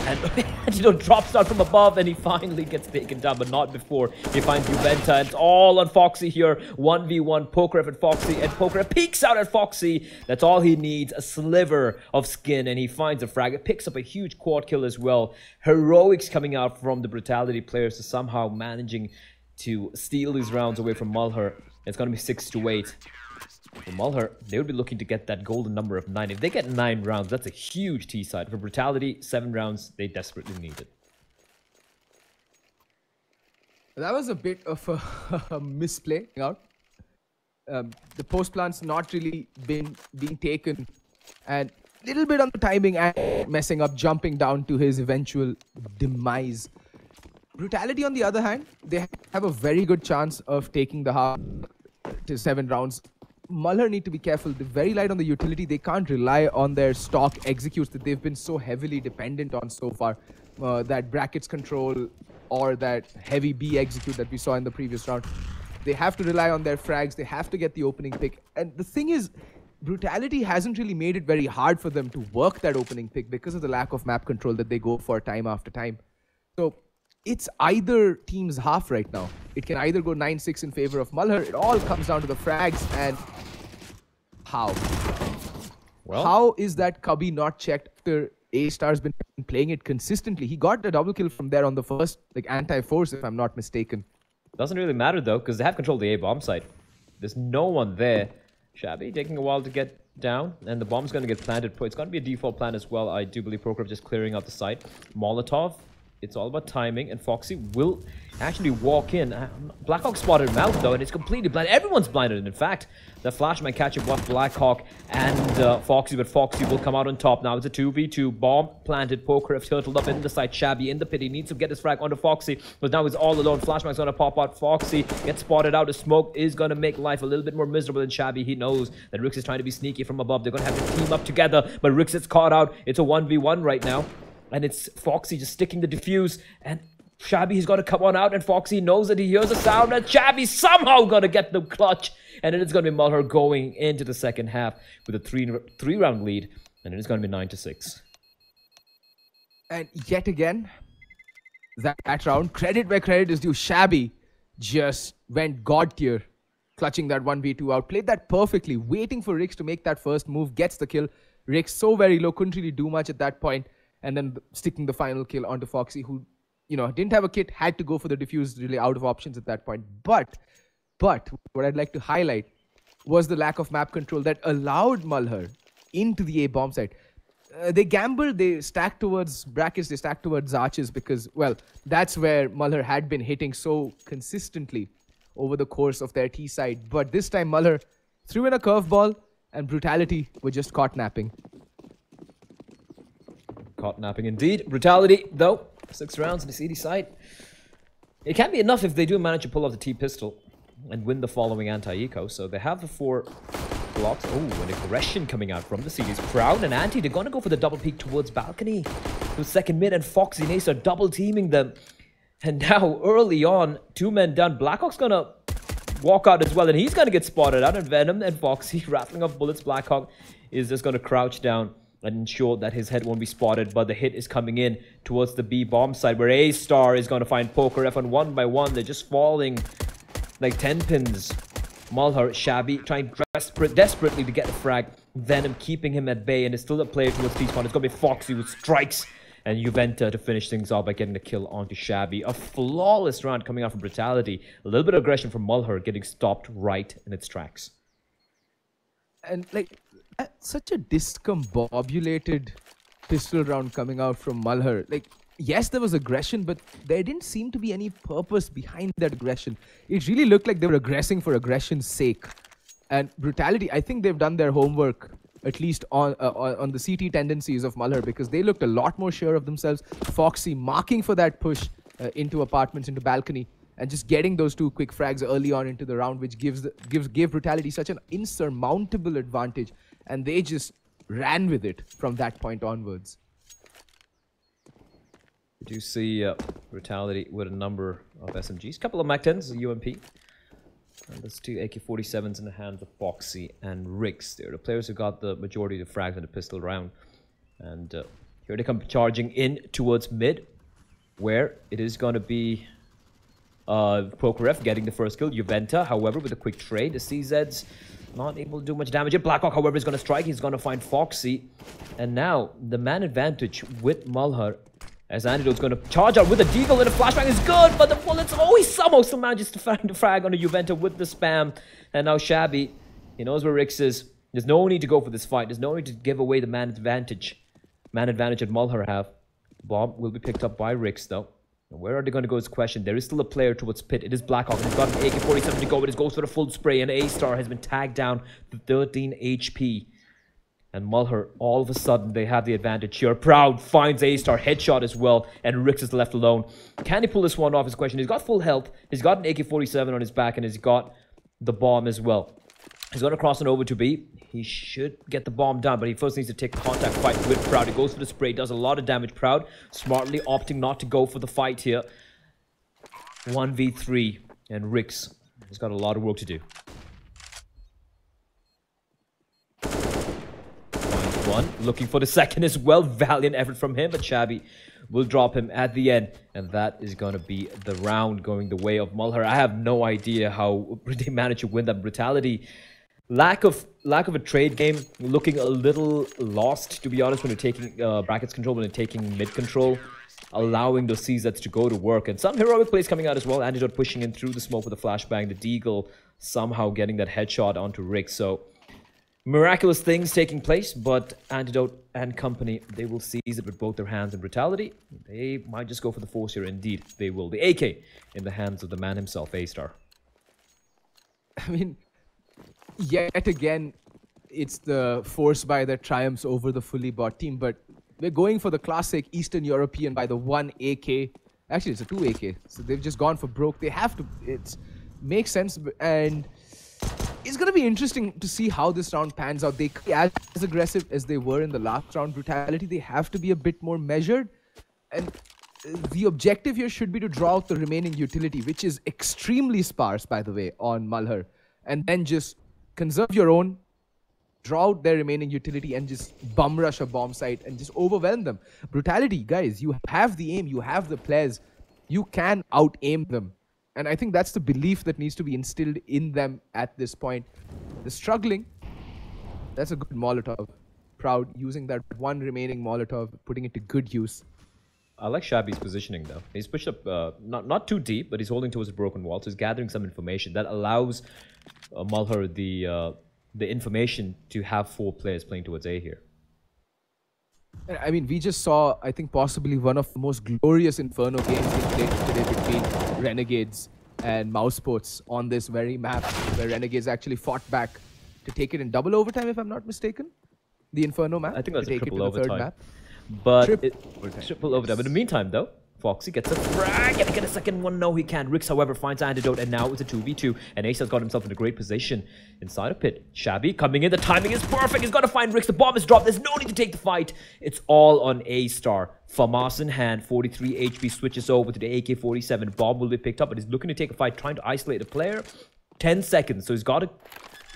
And Antidote drops down from above, and he finally gets taken down, but not before he finds Juventa. It's all on Foxy here. 1v1, Pokeref at Foxy, and Pokeref peeks out at Foxy. That's all he needs, a sliver of skin, and he finds a frag. It picks up a huge quad kill as well. Heroics coming out from the Brutality players to somehow managing to steal these rounds away from Malhar. It's going to be 6-8. For Malhar, they would be looking to get that golden number of 9. If they get 9 rounds, that's a huge T-side. For Brutality, 7 rounds, they desperately need it. That was a bit of a misplay out. The post plant's not really being taken, and little bit on the timing and messing up, jumping down to his eventual demise. Brutality, on the other hand, they have a very good chance of taking the half. to 7 rounds. Malhar need to be careful. They're very light on the utility. They can't rely on their stock executes that they've been so heavily dependent on so far. That brackets control or that heavy B execute that we saw in the previous round. They have to rely on their frags. They have to get the opening pick. And the thing is, Brutality hasn't really made it very hard for them to work that opening pick because of the lack of map control that they go for time after time. So it's either team's half right now. It can either go 9-6 in favor of Malhar. It all comes down to the frags and how. Well, How is that Cubby not checked after A-Star's been playing it consistently? He got the double kill from there on the first anti-force, if I'm not mistaken. doesn't really matter though, because they have control of the A bomb site. There's no one there. Shabby taking a while to get down, and the bomb's going to get planted. It's going to be a default plan as well. I do believe Prokhorov just clearing out the site. Molotov, it's all about timing, and Foxy will actually walk in. Blackhawk spotted him out though, and it's completely blind. Everyone's blinded, and in fact, the flash might catch up with Blackhawk and Foxy, but Foxy will come out on top. Now it's a 2v2. Bomb planted. Prokhorov turtled up in the site. Shabby in the pit. He needs to get his frag onto Foxy, but now he's all alone. Flashback's going to pop out. Foxy gets spotted out. The smoke is going to make life a little bit more miserable than Shabby. He knows that Rix is trying to be sneaky from above. They're going to have to team up together, but Rix is caught out. It's a 1v1 right now, and it's Foxy just sticking the defuse, and Shabby, he's got to come on out, and Foxy knows that he hears a sound, and Shabby somehow going to get the clutch, and it is going to be Malhar going into the second half with a three-round lead, and it is going to be 9-6. And yet again, that round, credit where credit is due. Shabby just went god tier, clutching that 1v2 out, played that perfectly, waiting for Rix to make that first move, gets the kill. Rix so very low, couldn't really do much at that point, and then sticking the final kill onto Foxy, who, you know, didn't have a kit, had to go for the defuse, really out of options at that point. But what I'd like to highlight was the lack of map control that allowed Malhar into the A bomb site. They gambled, they stacked towards brackets, they stacked towards arches because, well, that's where Malhar had been hitting so consistently over the course of their T side. But this time Malhar threw in a curveball, and Brutality were just caught napping. Caught napping indeed. Brutality, though, 6 rounds in the CD site. It can't be enough if they do manage to pull off the T-pistol and win the following anti-eco. So they have the 4 blocks. Oh, an aggression coming out from the CDs. Crown and Anti, they're going to go for the double peek towards balcony. To second mid, and Foxy and Ace are double teaming them. And now, early on, 2 men down. Blackhawk's going to walk out as well, and he's going to get spotted out. And Venom and Foxy rattling off bullets. Blackhawk is just going to crouch down and ensure that his head won't be spotted, but the hit is coming in towards the B bomb side, where A-Star is going to find Prokhorov, and 1 by 1, they're just falling like 10 pins. Malhar, Shabby, trying desperately to get the frag. Venom keeping him at bay, and it's still a player towards T-spawn. It's going to be Foxy with strikes, and Juventa to finish things off by getting the kill onto Shabby. A flawless round coming out from Brutality. A little bit of aggression from Malhar, getting stopped right in its tracks. And like, such a discombobulated pistol round coming out from Malhar. Like, yes, there was aggression, but there didn't seem to be any purpose behind that aggression. It really looked like they were aggressing for aggression's sake. And Brutality, I think they've done their homework, at least on the CT tendencies of Malhar, because they looked a lot more sure of themselves. Foxy marking for that push into apartments, into balcony, and just getting those 2 quick frags early on into the round, which gave Brutality such an insurmountable advantage. And they just ran with it from that point onwards. We do see Brutality with a number of SMGs. Couple of MAC-10s, a UMP. And there's 2 AK-47s in the hands of Foxy and Rix. They're the players who got the majority of the frags in the pistol round. And here they come charging in towards mid, where it is going to be Prokhorov getting the first kill. Juventa, however, with a quick trade. The CZs not able to do much damage. Blackhawk, however, is going to strike. He's going to find Foxy. And now, the man advantage with Malhar, as Antidote's going to charge out with a deagle, and a flashbang is good, but the bullets, oh, he somehow still manages to find the frag on the Juventa with the spam. And now Shabby, he knows where Rix is. There's no need to go for this fight. There's no need to give away the man advantage. Man advantage that Malhar have. Bomb will be picked up by Rix, though. And where are they going to go is the question. There is still a player towards pit. It is Blackhawk, and he's got an AK-47 to go, but it goes for the full spray, and A-Star has been tagged down to 13 HP. And Malhar, all of a sudden, they have the advantage here. Proud finds A-Star, headshot as well, and Rix is left alone. Can he pull this one off is the question. He's got full health, he's got an AK-47 on his back, and he's got the bomb as well. He's going to cross it over to B. He should get the bomb down, but he first needs to take a contact fight with Proud. He goes for the spray, does a lot of damage. Proud smartly opting not to go for the fight here. 1v3, and Rix has got a lot of work to do. One, looking for the second as well. Valiant effort from him, but Shabby will drop him at the end, and that is going to be the round going the way of Malhar. I have no idea how they managed to win that. Brutality. Lack of a trade game, looking a little lost, to be honest, when you're taking brackets control, when you're taking mid control, allowing those CZs to go to work. And some heroic plays coming out as well. Antidote pushing in through the smoke with a flashbang. The Deagle somehow getting that headshot onto Rick. So miraculous things taking place, but Antidote and company, they will seize it with both their hands. And Brutality, they might just go for the force here. Indeed, they will. The AK in the hands of the man himself, A-Star. I mean, yet again, it's the force by that triumphs over the fully bought team, but we're going for the classic Eastern European by the one AK. Actually, it's a 2 AK, so they've just gone for broke. They have to. It makes sense, and it's going to be interesting to see how this round pans out. They could be as aggressive as they were in the last round. Brutality, they have to be a bit more measured, and the objective here should be to draw out the remaining utility, which is extremely sparse, by the way, on Malhar, and then just conserve your own, draw out their remaining utility, and just bum rush a bomb site and just overwhelm them. Brutality, guys, you have the aim, you have the players, you can out-aim them. And I think that's the belief that needs to be instilled in them at this point. They're struggling. That's a good Molotov. Proud, using that one remaining Molotov, putting it to good use. I like Shabby's positioning though. He's pushed up, not too deep, but he's holding towards a broken wall. So he's gathering some information that allows Malhar the information to have 4 players playing towards A here. I mean, we just saw, I think, possibly one of the most glorious Inferno games being played today between Renegades and Mousesports on this very map, where Renegades actually fought back to take it in double overtime, if I'm not mistaken. The Inferno map. I think that's a triple it to the third overtime. map. But Triple overtime. In the meantime, though, Foxy gets a frag. Can he get a second one? No, he can't. Rix, however, finds Antidote, and now it's a 2v2. And Ace has got himself in a great position inside a pit. Shabby coming in. The timing is perfect. He's got to find Rix. The bomb is dropped. There's no need to take the fight. It's all on A-Star. FAMAS in hand. 43 HP switches over to the AK-47. Bomb will be picked up, but he's looking to take a fight, trying to isolate the player. 10 seconds. So he's got to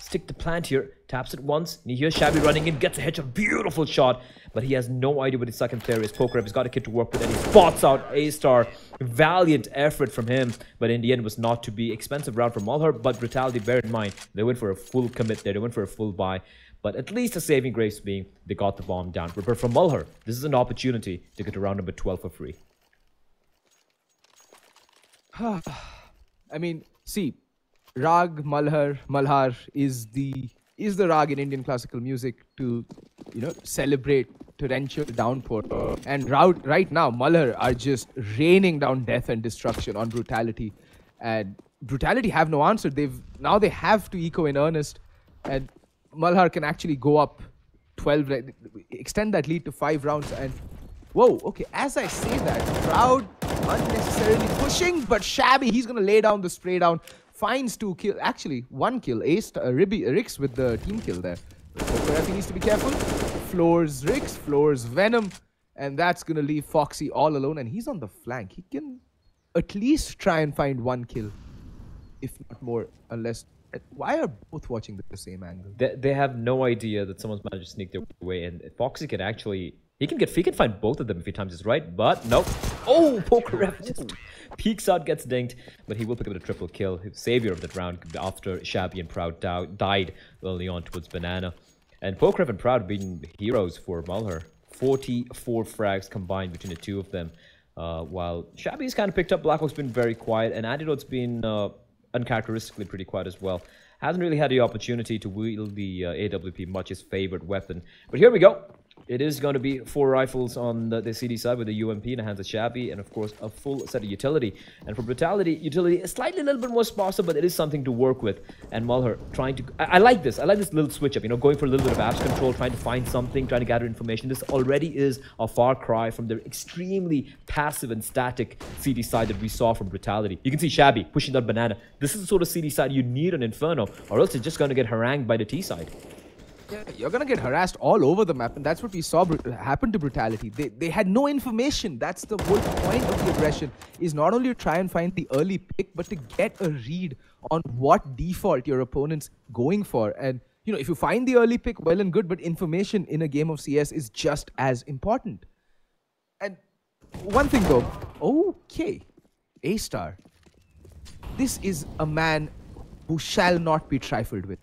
stick the plant here. Taps it once. And he hears Shabby running in. Gets a headshot. Beautiful shot. But he has no idea what his second player is. PokerRef has got a kid to work with, and he spots out A-Star. Valiant effort from him, but in the end was not to be. Expensive round for Malhar, but Brutality, bear in mind, they went for a full commit there. They went for a full buy. But at least the saving grace being they got the bomb down. But for Malhar, this is an opportunity to get to round number 12 for free. I mean, see, Rag Malhar is the rag in Indian classical music to, celebrate torrential downpour. And right now, Malhar are just raining down death and destruction on Brutality. And Brutality have no answer. Now they have to eco in earnest. And Malhar can actually go up 12, extend that lead to 5 rounds. And whoa, okay, as I say that, Proud unnecessarily pushing, but Shabby, he's going to lay down the spray down. Finds 2 kills, actually 1 kill. Rix with the team kill there. PokerRef needs to be careful. Floors Rix, floors Venom, and that's gonna leave Foxy all alone. And he's on the flank. He can at least try and find 1 kill, if not more. Unless, why are both watching the same angle? They have no idea that someone's managed to sneak their way in. Foxy can actually. He can find both of them if he times this right, but nope. Oh, PokerRef just peeks out, gets dinged, but he will pick up the triple kill. Savior of that round after Shabby and Proud died early on towards Banana. And PokerRef and Proud being heroes for Malhar. 44 frags combined between the two of them. While Shabby's kind of picked up, Blackhawk's been very quiet, and Antidote's been uncharacteristically pretty quiet as well. Hasn't really had the opportunity to wield the AWP, much his favorite weapon. But here we go. It is going to be 4 rifles on the CD side with the UMP in the hands of Shabby, and of course a full set of utility. And for Brutality, utility is slightly a little bit more sparser, but it is something to work with. And Malhar trying to... I like this. I like this little switch up, you know, going for a little bit of apps control, trying to find something, trying to gather information. This already is a far cry from the extremely passive and static CD side that we saw from Brutality. You can see Shabby pushing that banana. This is the sort of CD side you need on Inferno, or else it's just going to get harangued by the T side. Yeah, you're gonna get harassed all over the map, and that's what we saw happen to Brutality. They had no information. That's the whole point of the aggression, is not only to try and find the early pick, but to get a read on what default your opponent's going for. And you know, if you find the early pick, well and good, but information in a game of CS is just as important. And one thing though, okay, A-Star, this is a man who shall not be trifled with.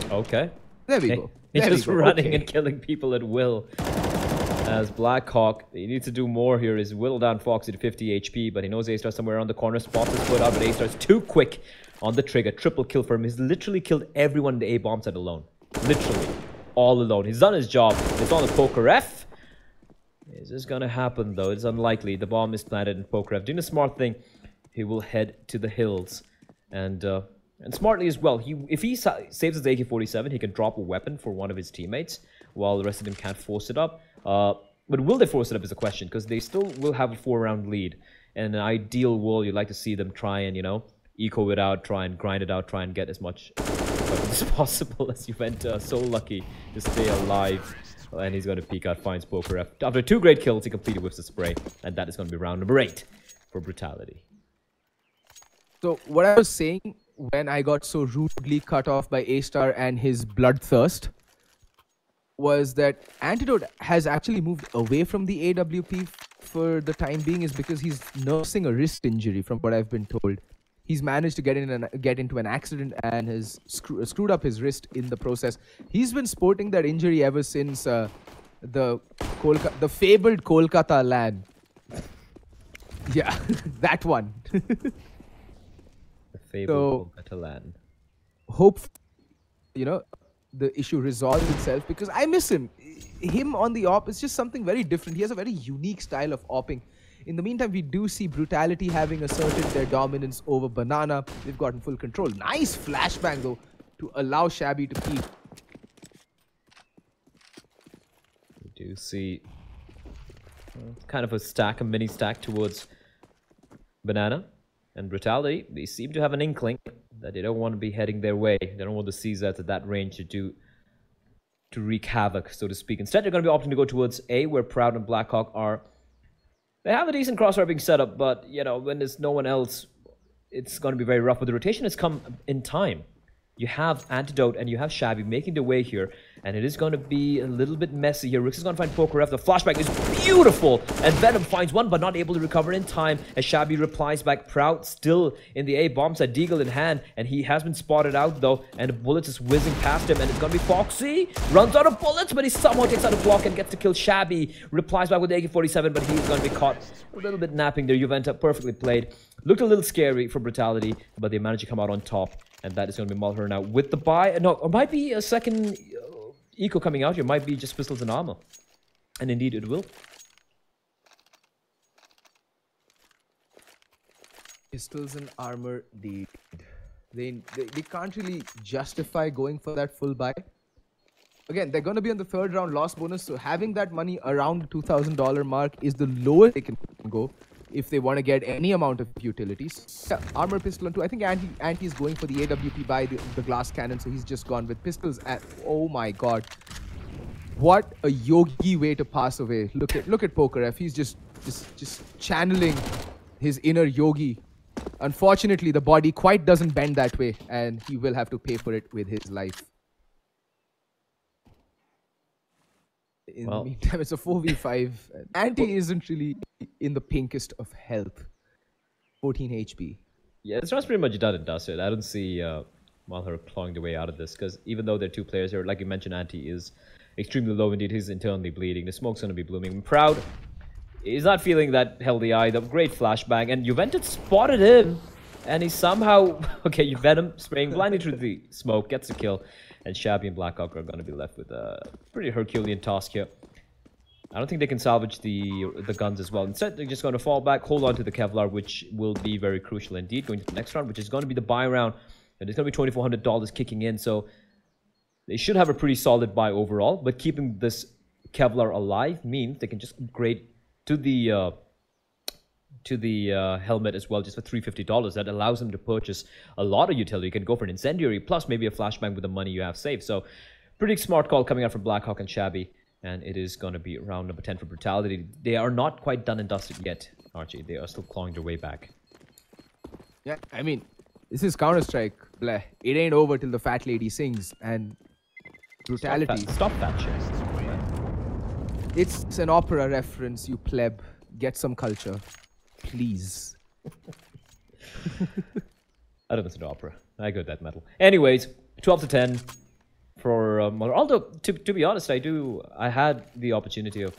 Okay. There we go. He's There we just go. running Okay. and killing people at will. As Blackhawk, he needs to do more here. Is whittle down Foxy to 50 HP, but he knows A-Star somewhere around the corner. Spots his foot out, but A-Star's too quick on the trigger. Triple kill for him. He's literally killed everyone in the A-bomb set alone. Literally. All alone. He's done his job. It's on the Poker F. Is this gonna happen though? It's unlikely. The bomb is planted in Poker F. Doing a smart thing, he will head to the hills. And smartly as well, if he saves his AK-47, he can drop a weapon for one of his teammates, while the rest of them can't force it up. But will they force it up is a question, because they still will have a 4-round lead. In an ideal world, you'd like to see them try and, you know, eco it out, try and grind it out, try and get as much weapons as possible. As Juventa, so lucky to stay alive. And he's going to peek out, finds Poker F. After 2 great kills, he completely whiffs the spray. And that is going to be round number 8 for Brutality. So what I was saying when I got so rudely cut off by A-Star and his bloodthirst was that Antidote has actually moved away from the AWP for the time being, is because he's nursing a wrist injury, from what I've been told. He's managed to get into an accident and has screwed up his wrist in the process. He's been sporting that injury ever since the fabled Kolkata LAN. Yeah, that one. So, hope, you know, the issue resolves itself, because I miss him. Him on the op is just something very different. He has a very unique style of opping. In the meantime, we do see Brutality having asserted their dominance over Banana. They've gotten full control. Nice flashbang though to allow Shabby to peek. We do see kind of a mini stack towards Banana. And Brutality, they seem to have an inkling that they don't want to be heading their way. They don't want the CZs at that range to wreak havoc, so to speak. Instead, they're going to be opting to go towards A, where Proud and Blackhawk are. They have a decent crossfire being set up, but, you know, when there's no one else, it's going to be very rough. But the rotation has come in time. You have Antidote and you have Shabby making their way here, and it is going to be a little bit messy here. Rix is going to find Poker F. The flashback is beautiful, and Venom finds one, but not able to recover in time as Shabby replies back. Proud still in the A, bombs at Deagle in hand, and he has been spotted out though, and the bullets is whizzing past him, and it's going to be Foxy. Runs out of bullets, but he somehow takes out a block and gets to kill Shabby. Replies back with the AK-47, but he's going to be caught a little bit napping there. Juventa perfectly played. Looked a little scary for Brutality, but they managed to come out on top. And that is going to be Malhar now with the buy. No, it might be a second eco coming out here. Might be just pistols and armor. And indeed it will. Pistols and armor, they can't really justify going for that full buy. Again, they're going to be on the 3rd round loss bonus, so having that money around the $2,000 mark is the lowest they can go if they want to get any amount of utilities. Yeah, armor, pistol, and 2. I think Anti is going for the AWP by the glass cannon, so he's just gone with pistols. And oh my god, what a yogi way to pass away! Look at Poker F. He's just channeling his inner yogi. Unfortunately, the body quite doesn't bend that way, and he will have to pay for it with his life. In the meantime, it's a 4v5. Anti isn't really in the pinkest of health. 14 HP. Yeah, this round's pretty much done and dusted. I don't see Malhar clawing the way out of this, because even though they're 2 players here, like you mentioned, Anti is extremely low indeed. He's internally bleeding. The smoke's going to be blooming. Proud is not feeling that healthy either. Great flashbang, and Juventus spotted him, and he somehow... Okay, Venom spraying blindly through the smoke, gets a kill. and Shabby and Blackhawk are going to be left with a pretty Herculean task here. I don't think they can salvage the guns as well. Instead, they're just going to fall back, hold on to the Kevlar, which will be very crucial indeed going to the next round, which is going to be the buy round. And it's going to be $2,400 kicking in, so they should have a pretty solid buy overall. But keeping this Kevlar alive means they can just upgrade to the helmet as well, just for $350. That allows them to purchase a lot of utility. You can go for an incendiary plus maybe a flashbang with the money you have saved. So pretty smart call coming out from Blackhawk and Shabby. And it is going to be round number 10 for Brutality. They are not quite done and dusted yet, Archie. They are still clawing their way back. Yeah, I mean, this is Counter-Strike. Bleh. It ain't over till the fat lady sings. And Brutality. Stop that shit. It's an opera reference, you pleb. Get some culture. Please. I don't listen to opera. I go death metal. Anyways, 12 to 10. For although to be honest, I had the opportunity of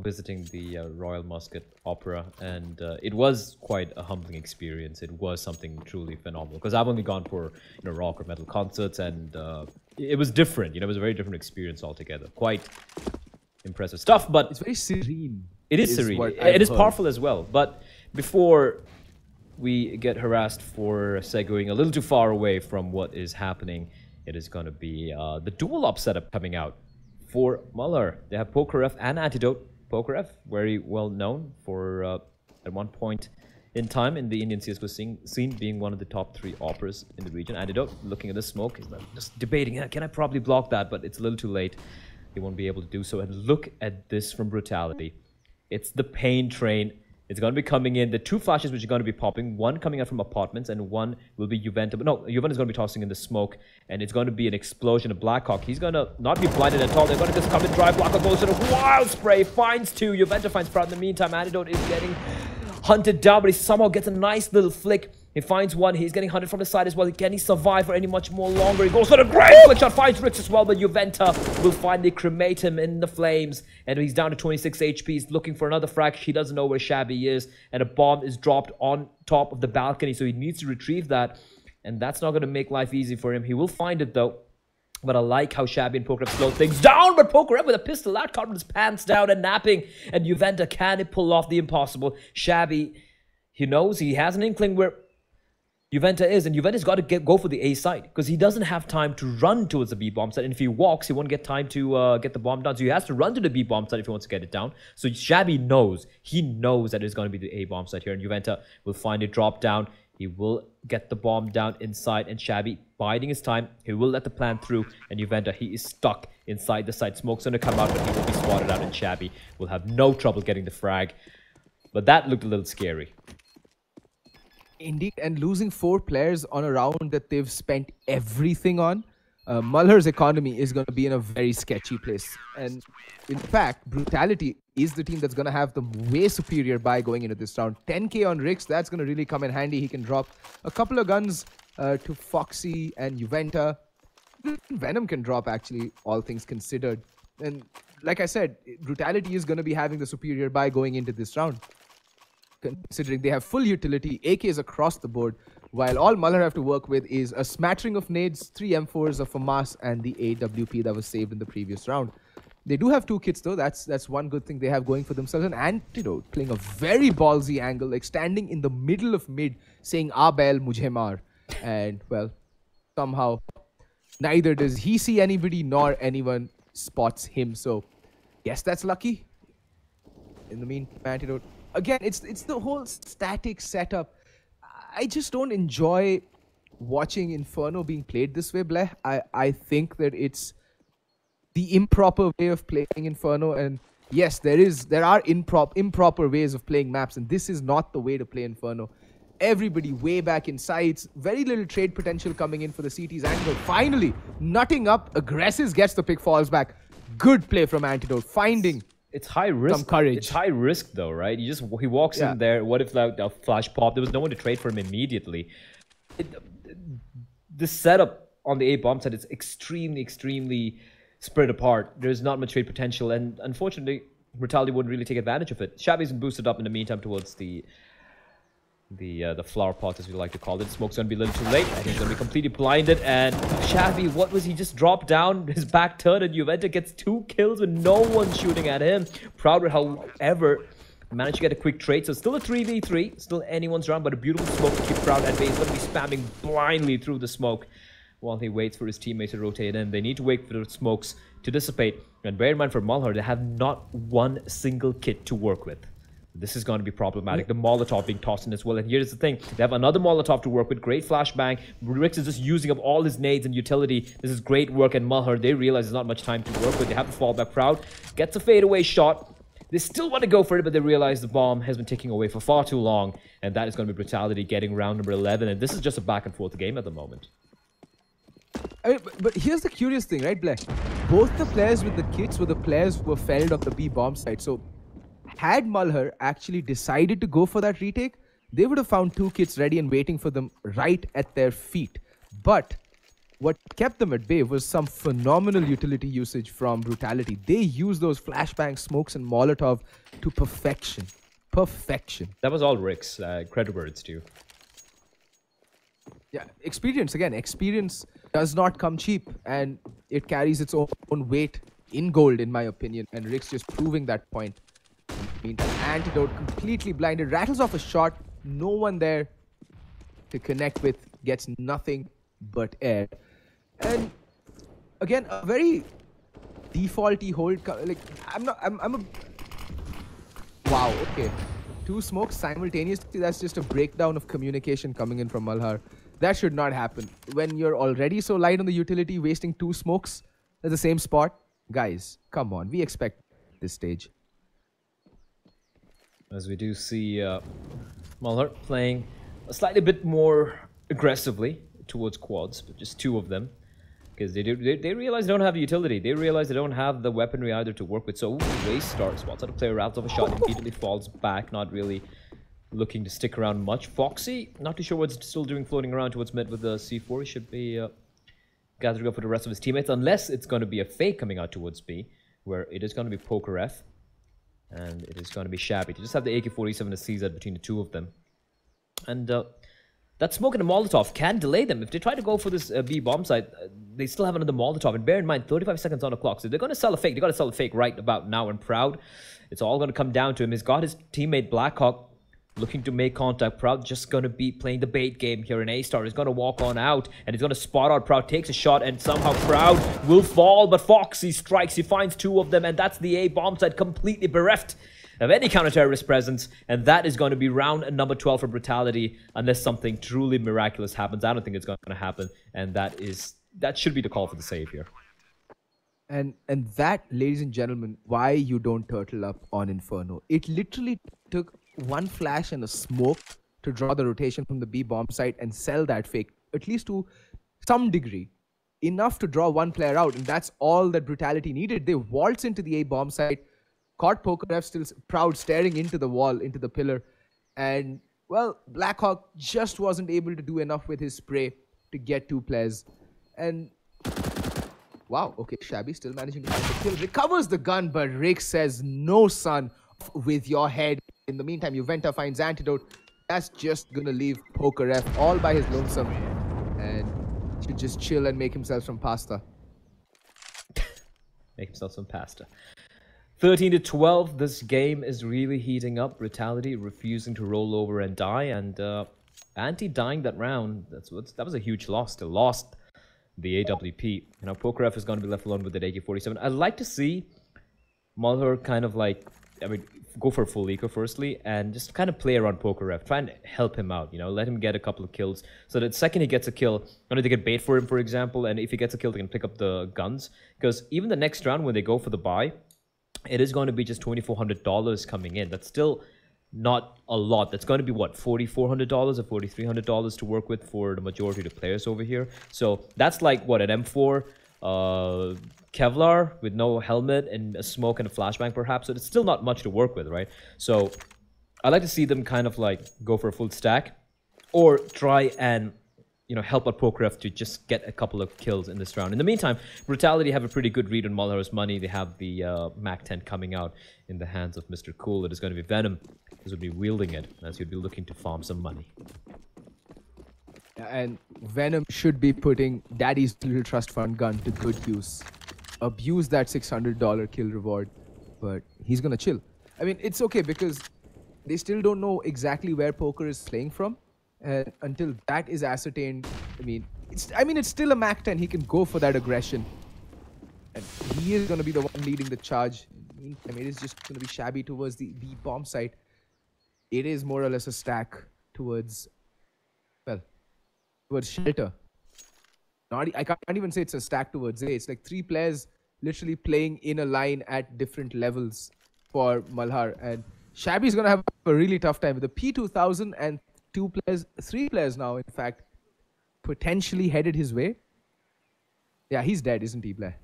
visiting the Royal Muscat Opera, and it was quite a humbling experience. It was something truly phenomenal because I've only gone for rock or metal concerts, and it was different. It was a very different experience altogether. Quite impressive stuff, but it's very serene. It is serene. It is powerful as well. But before we get harassed for segueing a little too far away from what is happening, it is going to be the dual op setup coming out for Malhar. They have PokerF and Antidote. PokerF, very well known for at one point in time in the Indian CSGO scene being one of the top 3 operas in the region. Antidote, looking at the smoke, he's just debating, can I probably block that? But it's a little too late. He won't be able to do so. And look at this from Brutality. It's the pain train. It's going to be coming in. The 2 flashes which are going to be popping, one coming out from apartments and one will be Juventa. But no, Juventa is going to be tossing in the smoke and it's going to be an explosion of Blackhawk. He's going to not be blinded at all. They're going to just come and drive. Blackhawk goes in a wild spray, finds 2. Juventa finds Proud. In the meantime, Antidote is getting hunted down, but he somehow gets a nice little flick. He finds 1. He's getting hunted from the side as well. Can he survive for any much more longer? He goes for a great flick shot, finds Rix as well, but Juventa will finally cremate him in the flames. And he's down to 26 HP. He's looking for another frag. He doesn't know where Shabby is. And a bomb is dropped on top of the balcony, so he needs to retrieve that. And that's not going to make life easy for him. He will find it, though. But I like how Shabby and PokerF slow things down. But PokerF with a pistol out, caught with his pants down and napping. And Juventa, can it pull off the impossible? Shabby, he knows, he has an inkling where Juventa is, and Juventa's got to go for the A side because he doesn't have time to run towards the B bomb side. And if he walks, he won't get time to get the bomb down. So he has to run to the B bomb side if he wants to get it down. So Shabby knows, he knows that it's going to be the A bomb side here, and Juventa will find it drop down. He will get the bomb down inside, and Shabby biding his time. He will let the plan through, and Juventa, he is stuck inside the side. Smoke's going to come out, but he will be spotted out, and Shabby will have no trouble getting the frag. But that looked a little scary. Indeed, and losing 4 players on a round that they've spent everything on, Malhar's economy is going to be in a very sketchy place. And in fact, Brutality is the team that's going to have the way superior buy going into this round. 10k on Rix, that's going to really come in handy. He can drop a couple of guns to Foxy and Juventa. Venom can drop, actually, all things considered. And like I said, Brutality is going to be having the superior buy going into this round, considering they have full utility, AKs across the board, while all Malhar have to work with is a smattering of nades, 3 M4s, a FAMAS, and the AWP that was saved in the previous round. They do have 2 kits though, that's one good thing they have going for themselves. An Antidote playing a very ballsy angle, like standing in the middle of mid, saying Abel mujhe maar. And well, somehow neither does he see anybody nor anyone spots him, so yes, that's lucky. In the meantime, Antidote, again, it's the whole static setup. I just don't enjoy watching Inferno being played this way, Bleh. I think that it's the improper way of playing Inferno, and yes, there are improper ways of playing maps, and this is not the way to play Inferno. Everybody way back in sights, very little trade potential coming in for the CT's Antidote. Finally, nutting up, aggressives, gets the pick, falls back. Good play from Antidote, finding it's high risk. some courage. It's high risk though, right? He walks in there. What if like a flash pop? There was no one to trade for him immediately. The setup on the A bomb side is extremely spread apart. There's not much trade potential, and unfortunately, Brutality wouldn't really take advantage of it. Shabby's been boosted up in the meantime towards the the flower pot, as we like to call it. Smoke's gonna be a little too late, and he's gonna be completely blinded. And Shabby, what was he just dropped down? His back turned, and Juventa gets 2 kills with no one shooting at him. Proud, however, managed to get a quick trade. So still a 3v3, still anyone's round, but a beautiful smoke to keep Proud at bay. He's gonna be spamming blindly through the smoke while he waits for his teammates to rotate in. They need to wait for the smokes to dissipate. And bear in mind, for Malhar, they have not one single kit to work with. This is going to be problematic. The Molotov being tossed in as well. And here's the thing. They have another Molotov to work with. Great flashbang. Rix is just using up all his nades and utility. This is great work. And Malhar, they realize there's not much time to work with. They have to fall back. Proud gets a fadeaway shot. They still want to go for it, but they realize the bomb has been ticking away for far too long. And that is going to be Brutality getting round number 11. And this is just a back and forth game at the moment. I mean, but here's the curious thing, right, Black? Both the players with the kits were the players who were felled on the B bomb side. So had Malhar actually decided to go for that retake, they would have found 2 kits ready and waiting for them right at their feet. But what kept them at bay was some phenomenal utility usage from Brutality. They used those flashbang smokes and Molotov to perfection. Perfection. That was all Rick's. Credit where it's due. Yeah, experience again. Experience does not come cheap, and it carries its own weight in gold, in my opinion. And Rick's just proving that point. Meantime, Antidote completely blinded, rattles off a shot, no one there to connect with, gets nothing but air. And again, a very defaulty hold. Like I'm a. Wow. Okay, 2 smokes simultaneously. That's just a breakdown of communication coming in from Malhar. That should not happen. When you're already so light on the utility, wasting 2 smokes at the same spot. Guys, come on. We expect this stage. As we do see Malhar playing a slightly bit more aggressively towards quads, but just 2 of them. Because they realize they don't have the utility. They realize they don't have the weaponry either to work with. So race starts. Spots out a player, rattles off a shot, immediately falls back, not really looking to stick around much. Foxy, not too sure what's still doing floating around towards mid with the C4. He should be gathering up for the rest of his teammates, unless it's going to be a fake coming out towards B, where it is going to be Poker F, and it is going to be Shabby. To just have the AK-47 and CZ between the 2 of them. And that smoke and the Molotov can delay them. If they try to go for this B bomb site, they still have another Molotov. And bear in mind, 35 seconds on the clock. So if they're going to sell a fake, they got to sell a fake right about now. And Proud, it's all going to come down to him. He's got his teammate Blackhawk looking to make contact. Proud just going to be playing the bait game here in A-Star. He's going to walk on out, and he's going to spot out. Proud takes a shot, and somehow Proud will fall, but Foxy strikes. He finds 2 of them, and that's the A bomb site completely bereft of any counter-terrorist presence, and that is going to be round number 12 for Brutality, unless something truly miraculous happens. I don't think it's going to happen, and that should be the call for the save here. And that, ladies and gentlemen, why you don't turtle up on Inferno. It literally took 1 flash and a smoke to draw the rotation from the B bomb site and sell that fake, at least to some degree. Enough to draw 1 player out, and that's all that Brutality needed. They waltz into the A bomb site, caught Poker F still Proud staring into the wall, into the pillar, and, well, Blackhawk just wasn't able to do enough with his spray to get 2 players. And wow, okay, Shabby still managing to find the kill. Recovers the gun, but Rick says, no, son, with your head. In the meantime, Juventa finds Antidote. That's just gonna leave Poker F all by his lonesome. And should just chill and make himself some pasta. Make himself some pasta. 13-12, this game is really heating up. Brutality refusing to roll over and die. And Anti dying that round, that was a huge loss. They lost the AWP. Now Poker F is going to be left alone with the AK-47. I'd like to see Malhar kind of like, I mean, go for a full eco firstly and just kind of play around Poker F. Try and help him out, you know, let him get a couple of kills so that second he gets a kill, they can bait for him, for example, and if he gets a kill, they can pick up the guns. Because even the next round when they go for the buy, it is going to be just $2,400 coming in. That's still not a lot. That's going to be what, $4,400 or $4,300 to work with for the majority of the players over here. So that's like what, an M4 Kevlar with no helmet and a smoke and a flashbang perhaps. So it's still not much to work with, right? So I like to see them kind of like go for a full stack or try and help out Pokeref to just get a couple of kills in this round. In the meantime, Brutality have a pretty good read on Malhar's money. They have the Mac 10 coming out in the hands of Mr. Cool. It is going to be Venom who will be wielding it as he'll be looking to farm some money. And Venom should be putting Daddy's little trust fund gun to good use. Abuse that $600 kill reward, but he's gonna chill. I mean, it's okay because they still don't know exactly where Poker is playing from, and until that is ascertained, it's still a Mac 10. He can go for that aggression, and he is gonna be the one leading the charge. I mean, it's just gonna be shabby towards the B bomb site. It is more or less a stack towards Shelter. I can't even say it's a stack towards A. It's like 3 players literally playing in a line at different levels for Malhar. And Shabby's going to have a really tough time with the P2000 and 3 players now, in fact, potentially headed his way. Yeah, he's dead, isn't he, Blair?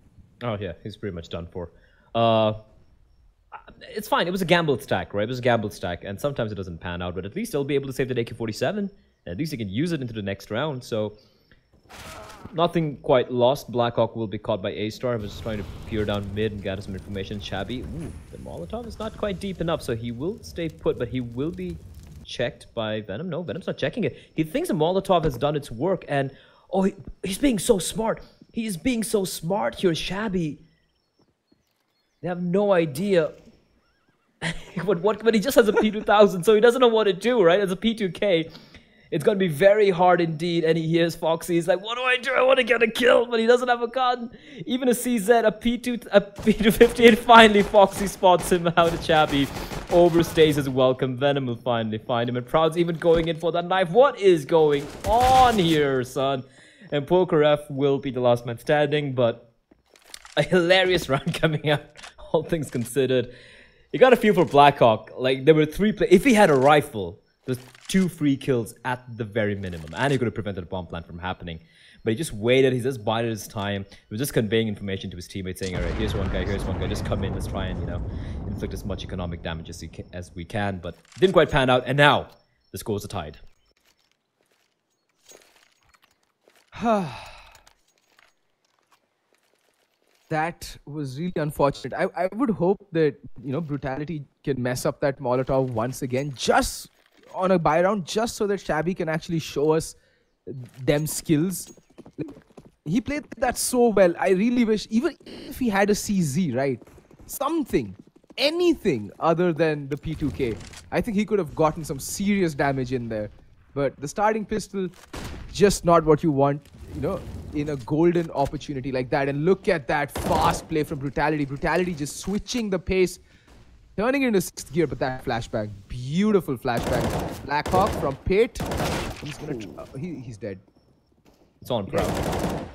Oh, yeah, he's pretty much done for. It's fine. It was a gambled stack, right? It was a gambled stack, and sometimes it doesn't pan out, but at least they'll be able to save that AK-47. At least he can use it into the next round, so nothing quite lost. Blackhawk will be caught by A-Star. I was just trying to peer down mid and gather some information. Shabby, the Molotov is not quite deep enough, so he will stay put, but he will be checked by Venom. No, Venom's not checking it. He thinks the Molotov has done its work, and he's being so smart. He is being so smart here, Shabby. They have no idea. But he just has a P2000, so he doesn't know what to do, right? It's a P2K. It's going to be very hard indeed, and he hears Foxy. He's like, what do I do? I want to get a kill, but he doesn't have a gun. Even a CZ, a P258, finally Foxy spots him out of Shabby. Overstays his welcome. Venom will finally find him, and Proud's even going in for that knife. What is going on here, son? And Pokeref will be the last man standing, but a hilarious round coming out, all things considered. You got a feel for Blackhawk. Like, there were 3 players. If he had a rifle, there's 2 free kills at the very minimum, and he could have prevented a bomb plant from happening. But he just waited, he just bided his time. He was just conveying information to his teammates, saying, all right, here's one guy, just come in, let's try and, inflict as much economic damage as we can. But it didn't quite pan out, and now the scores are tied. That was really unfortunate. I would hope that, Brutality can mess up that Molotov once again, just on a buy round, just so that Shabby can actually show us them skills. He played that so well. I really wish, even if he had a CZ, right? Something, anything other than the P2K. I think he could have gotten some serious damage in there. But the starting pistol, just not what you want, in a golden opportunity like that. And look at that fast play from Brutality. Brutality just switching the pace, turning it into 6th gear, but that flashbang, beautiful flashbang. Blackhawk from Pit. He's gonna he's dead. It's on Proud.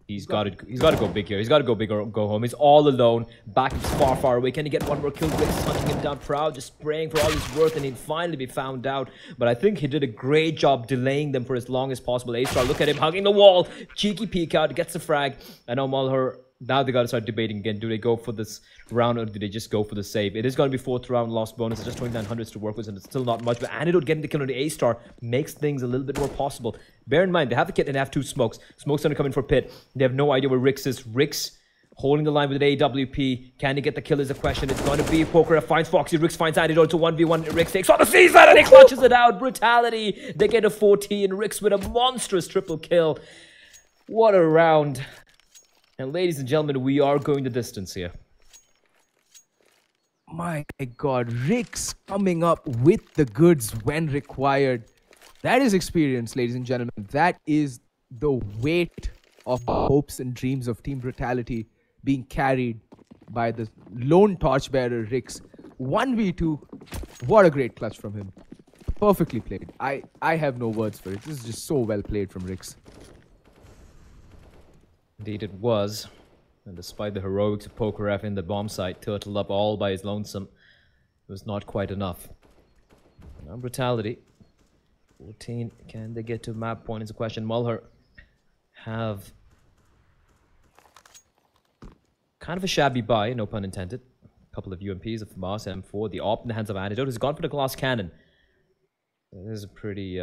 He's got to go big here. He's got to go big or go home. He's all alone. Back is far away. Can he get one more kill? Rick's hunting him down. Proud, just spraying for all his worth, and he'd finally be found out. But I think he did a great job delaying them for as long as possible. A-Star, look at him hugging the wall. Cheeky peek out, gets the frag. I know Malhar. Now they got to start debating again. Do they go for this round, or do they just go for the save? It is going to be 4th round lost bonus. It's just 2900s to work with, and it's still not much. But Antidote getting the kill on the A-Star makes things a little bit more possible. Bear in mind, they have the kit and they have 2 smokes. Smoke's going to come in for Pit. They have no idea where Rix is. Rix holding the line with an AWP. Can he get the kill is the question. It's going to be Poker finds Foxy. Rix finds Antidote to 1v1. Rix takes on the season and he clutches it out. Brutality. They get a 14. Rix with a monstrous triple kill. What a round. And ladies and gentlemen, we are going the distance here. My God, Rix coming up with the goods when required. That is experience, ladies and gentlemen. That is the weight of hopes and dreams of Team Brutality being carried by the lone torchbearer, Rix. 1v2, what a great clutch from him. Perfectly played. I have no words for it. This is just so well played from Rix. Indeed it was. And despite the heroics of Pokeref in the bomb site, turtled up all by his lonesome, it was not quite enough. Now Brutality. 14. Can they get to map point is a question. Malhar have kind of a shabby buy, no pun intended. A couple of UMPs of Mars M4. The AWP in the hands of Antidote has gone for the glass cannon. This is a pretty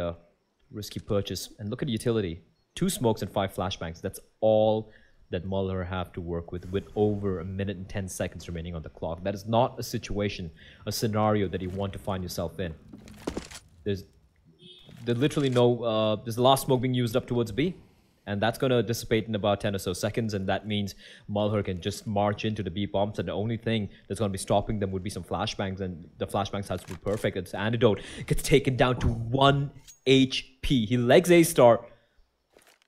risky purchase. And look at utility. 2 smokes and 5 flashbangs. That's all that Malhar have to work with over a minute and 10 seconds remaining on the clock. That is not a situation, a scenario that you want to find yourself in. There's literally no, there's the last smoke being used up towards B. And that's going to dissipate in about 10 or so seconds. And that means Malhar can just march into the B bombs. And the only thing that's going to be stopping them would be some flashbangs. And the flashbangs has to be perfect. It's Antidote. Gets taken down to 1 HP. He legs A-Star.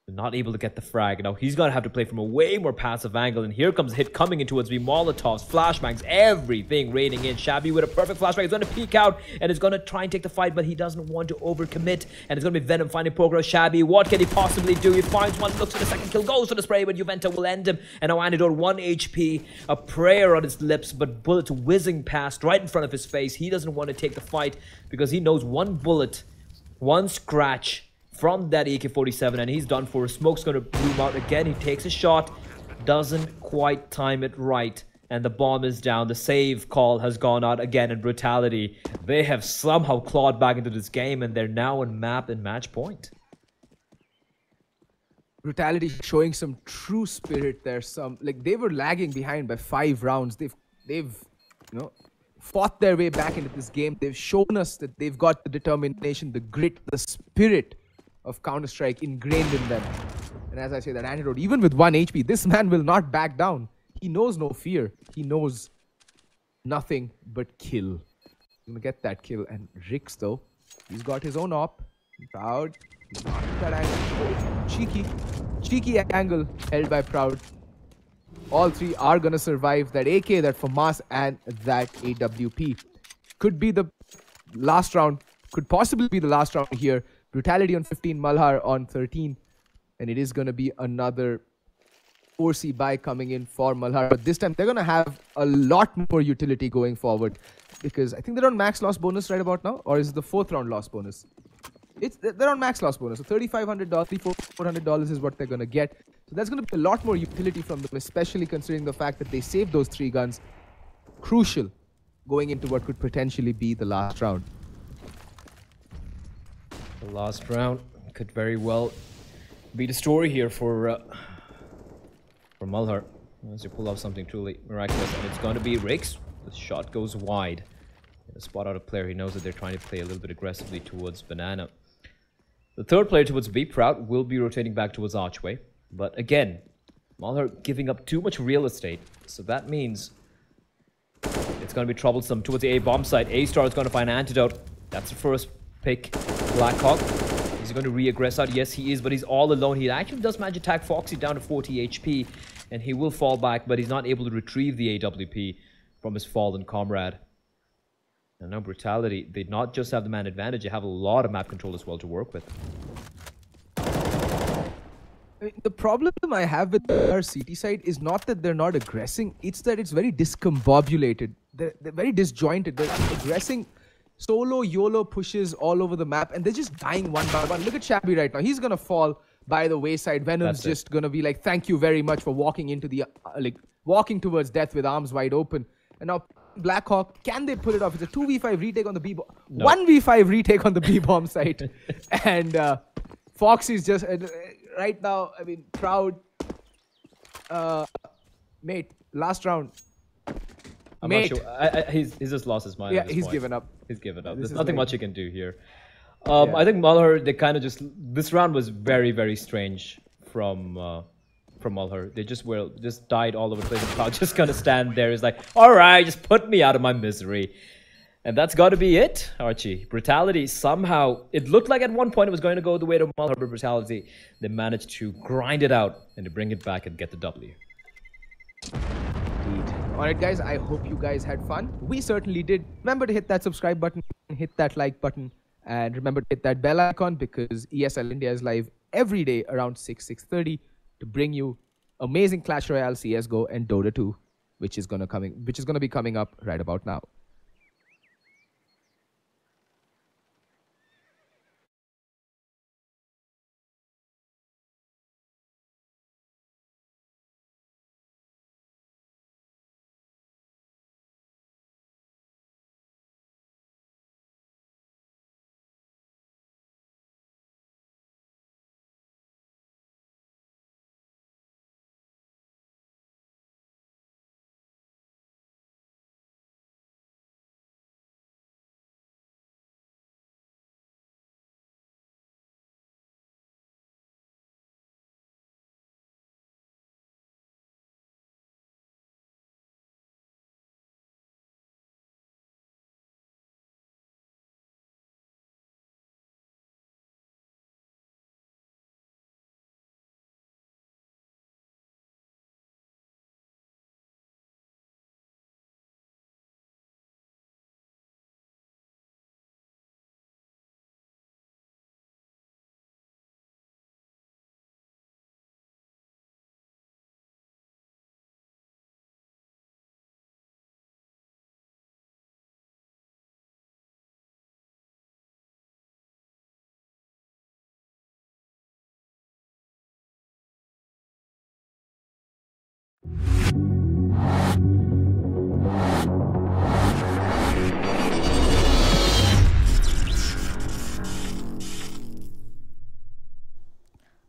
Not able to get the frag. Now he's going to have to play from a way more passive angle. And here comes a hit coming in towards me. Molotovs, flashbangs, everything raining in. Shabby with a perfect flashbang. He's going to peek out and is going to try and take the fight, but he doesn't want to overcommit. And it's going to be Venom finding Poker. Shabby, what can he possibly do? He finds one, looks for the second kill, goes for the spray, but Juventa will end him. And now Antidote, 1 HP, a prayer on his lips, but bullets whizzing past right in front of his face. He doesn't want to take the fight because he knows one bullet, one scratch from that AK-47 and he's done for. Smoke's going to bloom out again. He takes a shot, doesn't quite time it right, and the bomb is down. The save call has gone out again, and Brutality, they have somehow clawed back into this game, and they're now on map and match point. Brutality showing some true spirit there. Some, like, they were lagging behind by 5 rounds. They've you know, fought their way back into this game. They've shown us that they've got the determination, the grit, the spirit of Counter-Strike ingrained in them. And as I say, that Antidote, even with 1 HP, this man will not back down. He knows no fear. He knows nothing but kill. He's gonna get that kill. And Rix, though, he's got his own op. Proud. He's not at that angle. Cheeky angle held by Proud. All 3 are gonna survive. That AK, that FAMAS, and that AWP. Could be the last round. Could possibly be the last round here. Brutality on 15, Malhar on 13. And it is going to be another 4C buy coming in for Malhar. But this time, they're going to have a lot more utility going forward. Because I think they're on max loss bonus right about now. Or is it the 4th round loss bonus? They're on max loss bonus. So $3,500, $400 is what they're going to get. So that's going to be a lot more utility from them, especially considering the fact that they saved those 3 guns. Crucial going into what could potentially be the last round. The last round could very well be the story here for Malhar. As you pull off something truly miraculous, and it's going to be Rix. The shot goes wide. A spot out of player. He knows that they're trying to play a little bit aggressively towards Banana. The third player towards B, Proud, will be rotating back towards Archway. But again, Malhar giving up too much real estate. So that means it's going to be troublesome towards the A bomb site. A-Star is going to find Antidote. That's the first pick. Blackhawk. Is he going to re-aggress out? Yes, he is, but he's all alone. He actually does manage to attack Foxy down to 40 HP, and he will fall back, but he's not able to retrieve the AWP from his fallen comrade. And now Brutality, they not just have the man advantage, they have a lot of map control as well to work with. I mean, the problem I have with our CT side is not that they're not aggressing, it's that it's very discombobulated. They're very disjointed. They're aggressing solo YOLO pushes all over the map, and they're just dying one by one. Look at Shabby right now. He's gonna fall by the wayside. Venom's just gonna be like, thank you very much for walking into the walking towards death with arms wide open. And now Blackhawk, can they pull it off? It's a 2v5 retake on the B bomb. No. 1v5 retake on the B bomb site. And Foxy's just right now, I mean, Proud. Mate, last round. I'm not sure. He's just lost his mind. Yeah, at this he's point. given up. He's given up. There's nothing much he can do here. I think Malhar, they kind of just... This round was very, very strange from Malhar. They just died all over the place. And Proud just gonna stand there. He's like, all right, just put me out of my misery. And that's got to be it, Archie. Brutality, somehow... It looked like at one point it was going to go the way to Malhar, but Brutality, they managed to grind it out and to bring it back and get the W. Alright guys, I hope you guys had fun. We certainly did. Remember to hit that subscribe button, hit that like button, and remember to hit that bell icon because ESL India is live every day around 6:30 to bring you amazing Clash Royale, CSGO, and Dota 2, which is gonna be coming up right about now.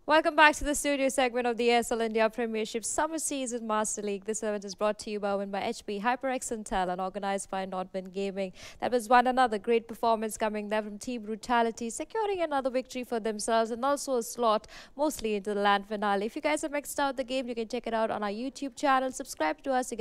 Welcome back to the studio segment of the ESL India Premiership Summer Season Master League. This event is brought to you by HP, HyperX Intel, and organized by Nodman Gaming. That was another great performance coming there from Team Brutality, securing another victory for themselves and also a slot mostly into the land finale. If you guys have mixed out the game, you can check it out on our YouTube channel. Subscribe to us.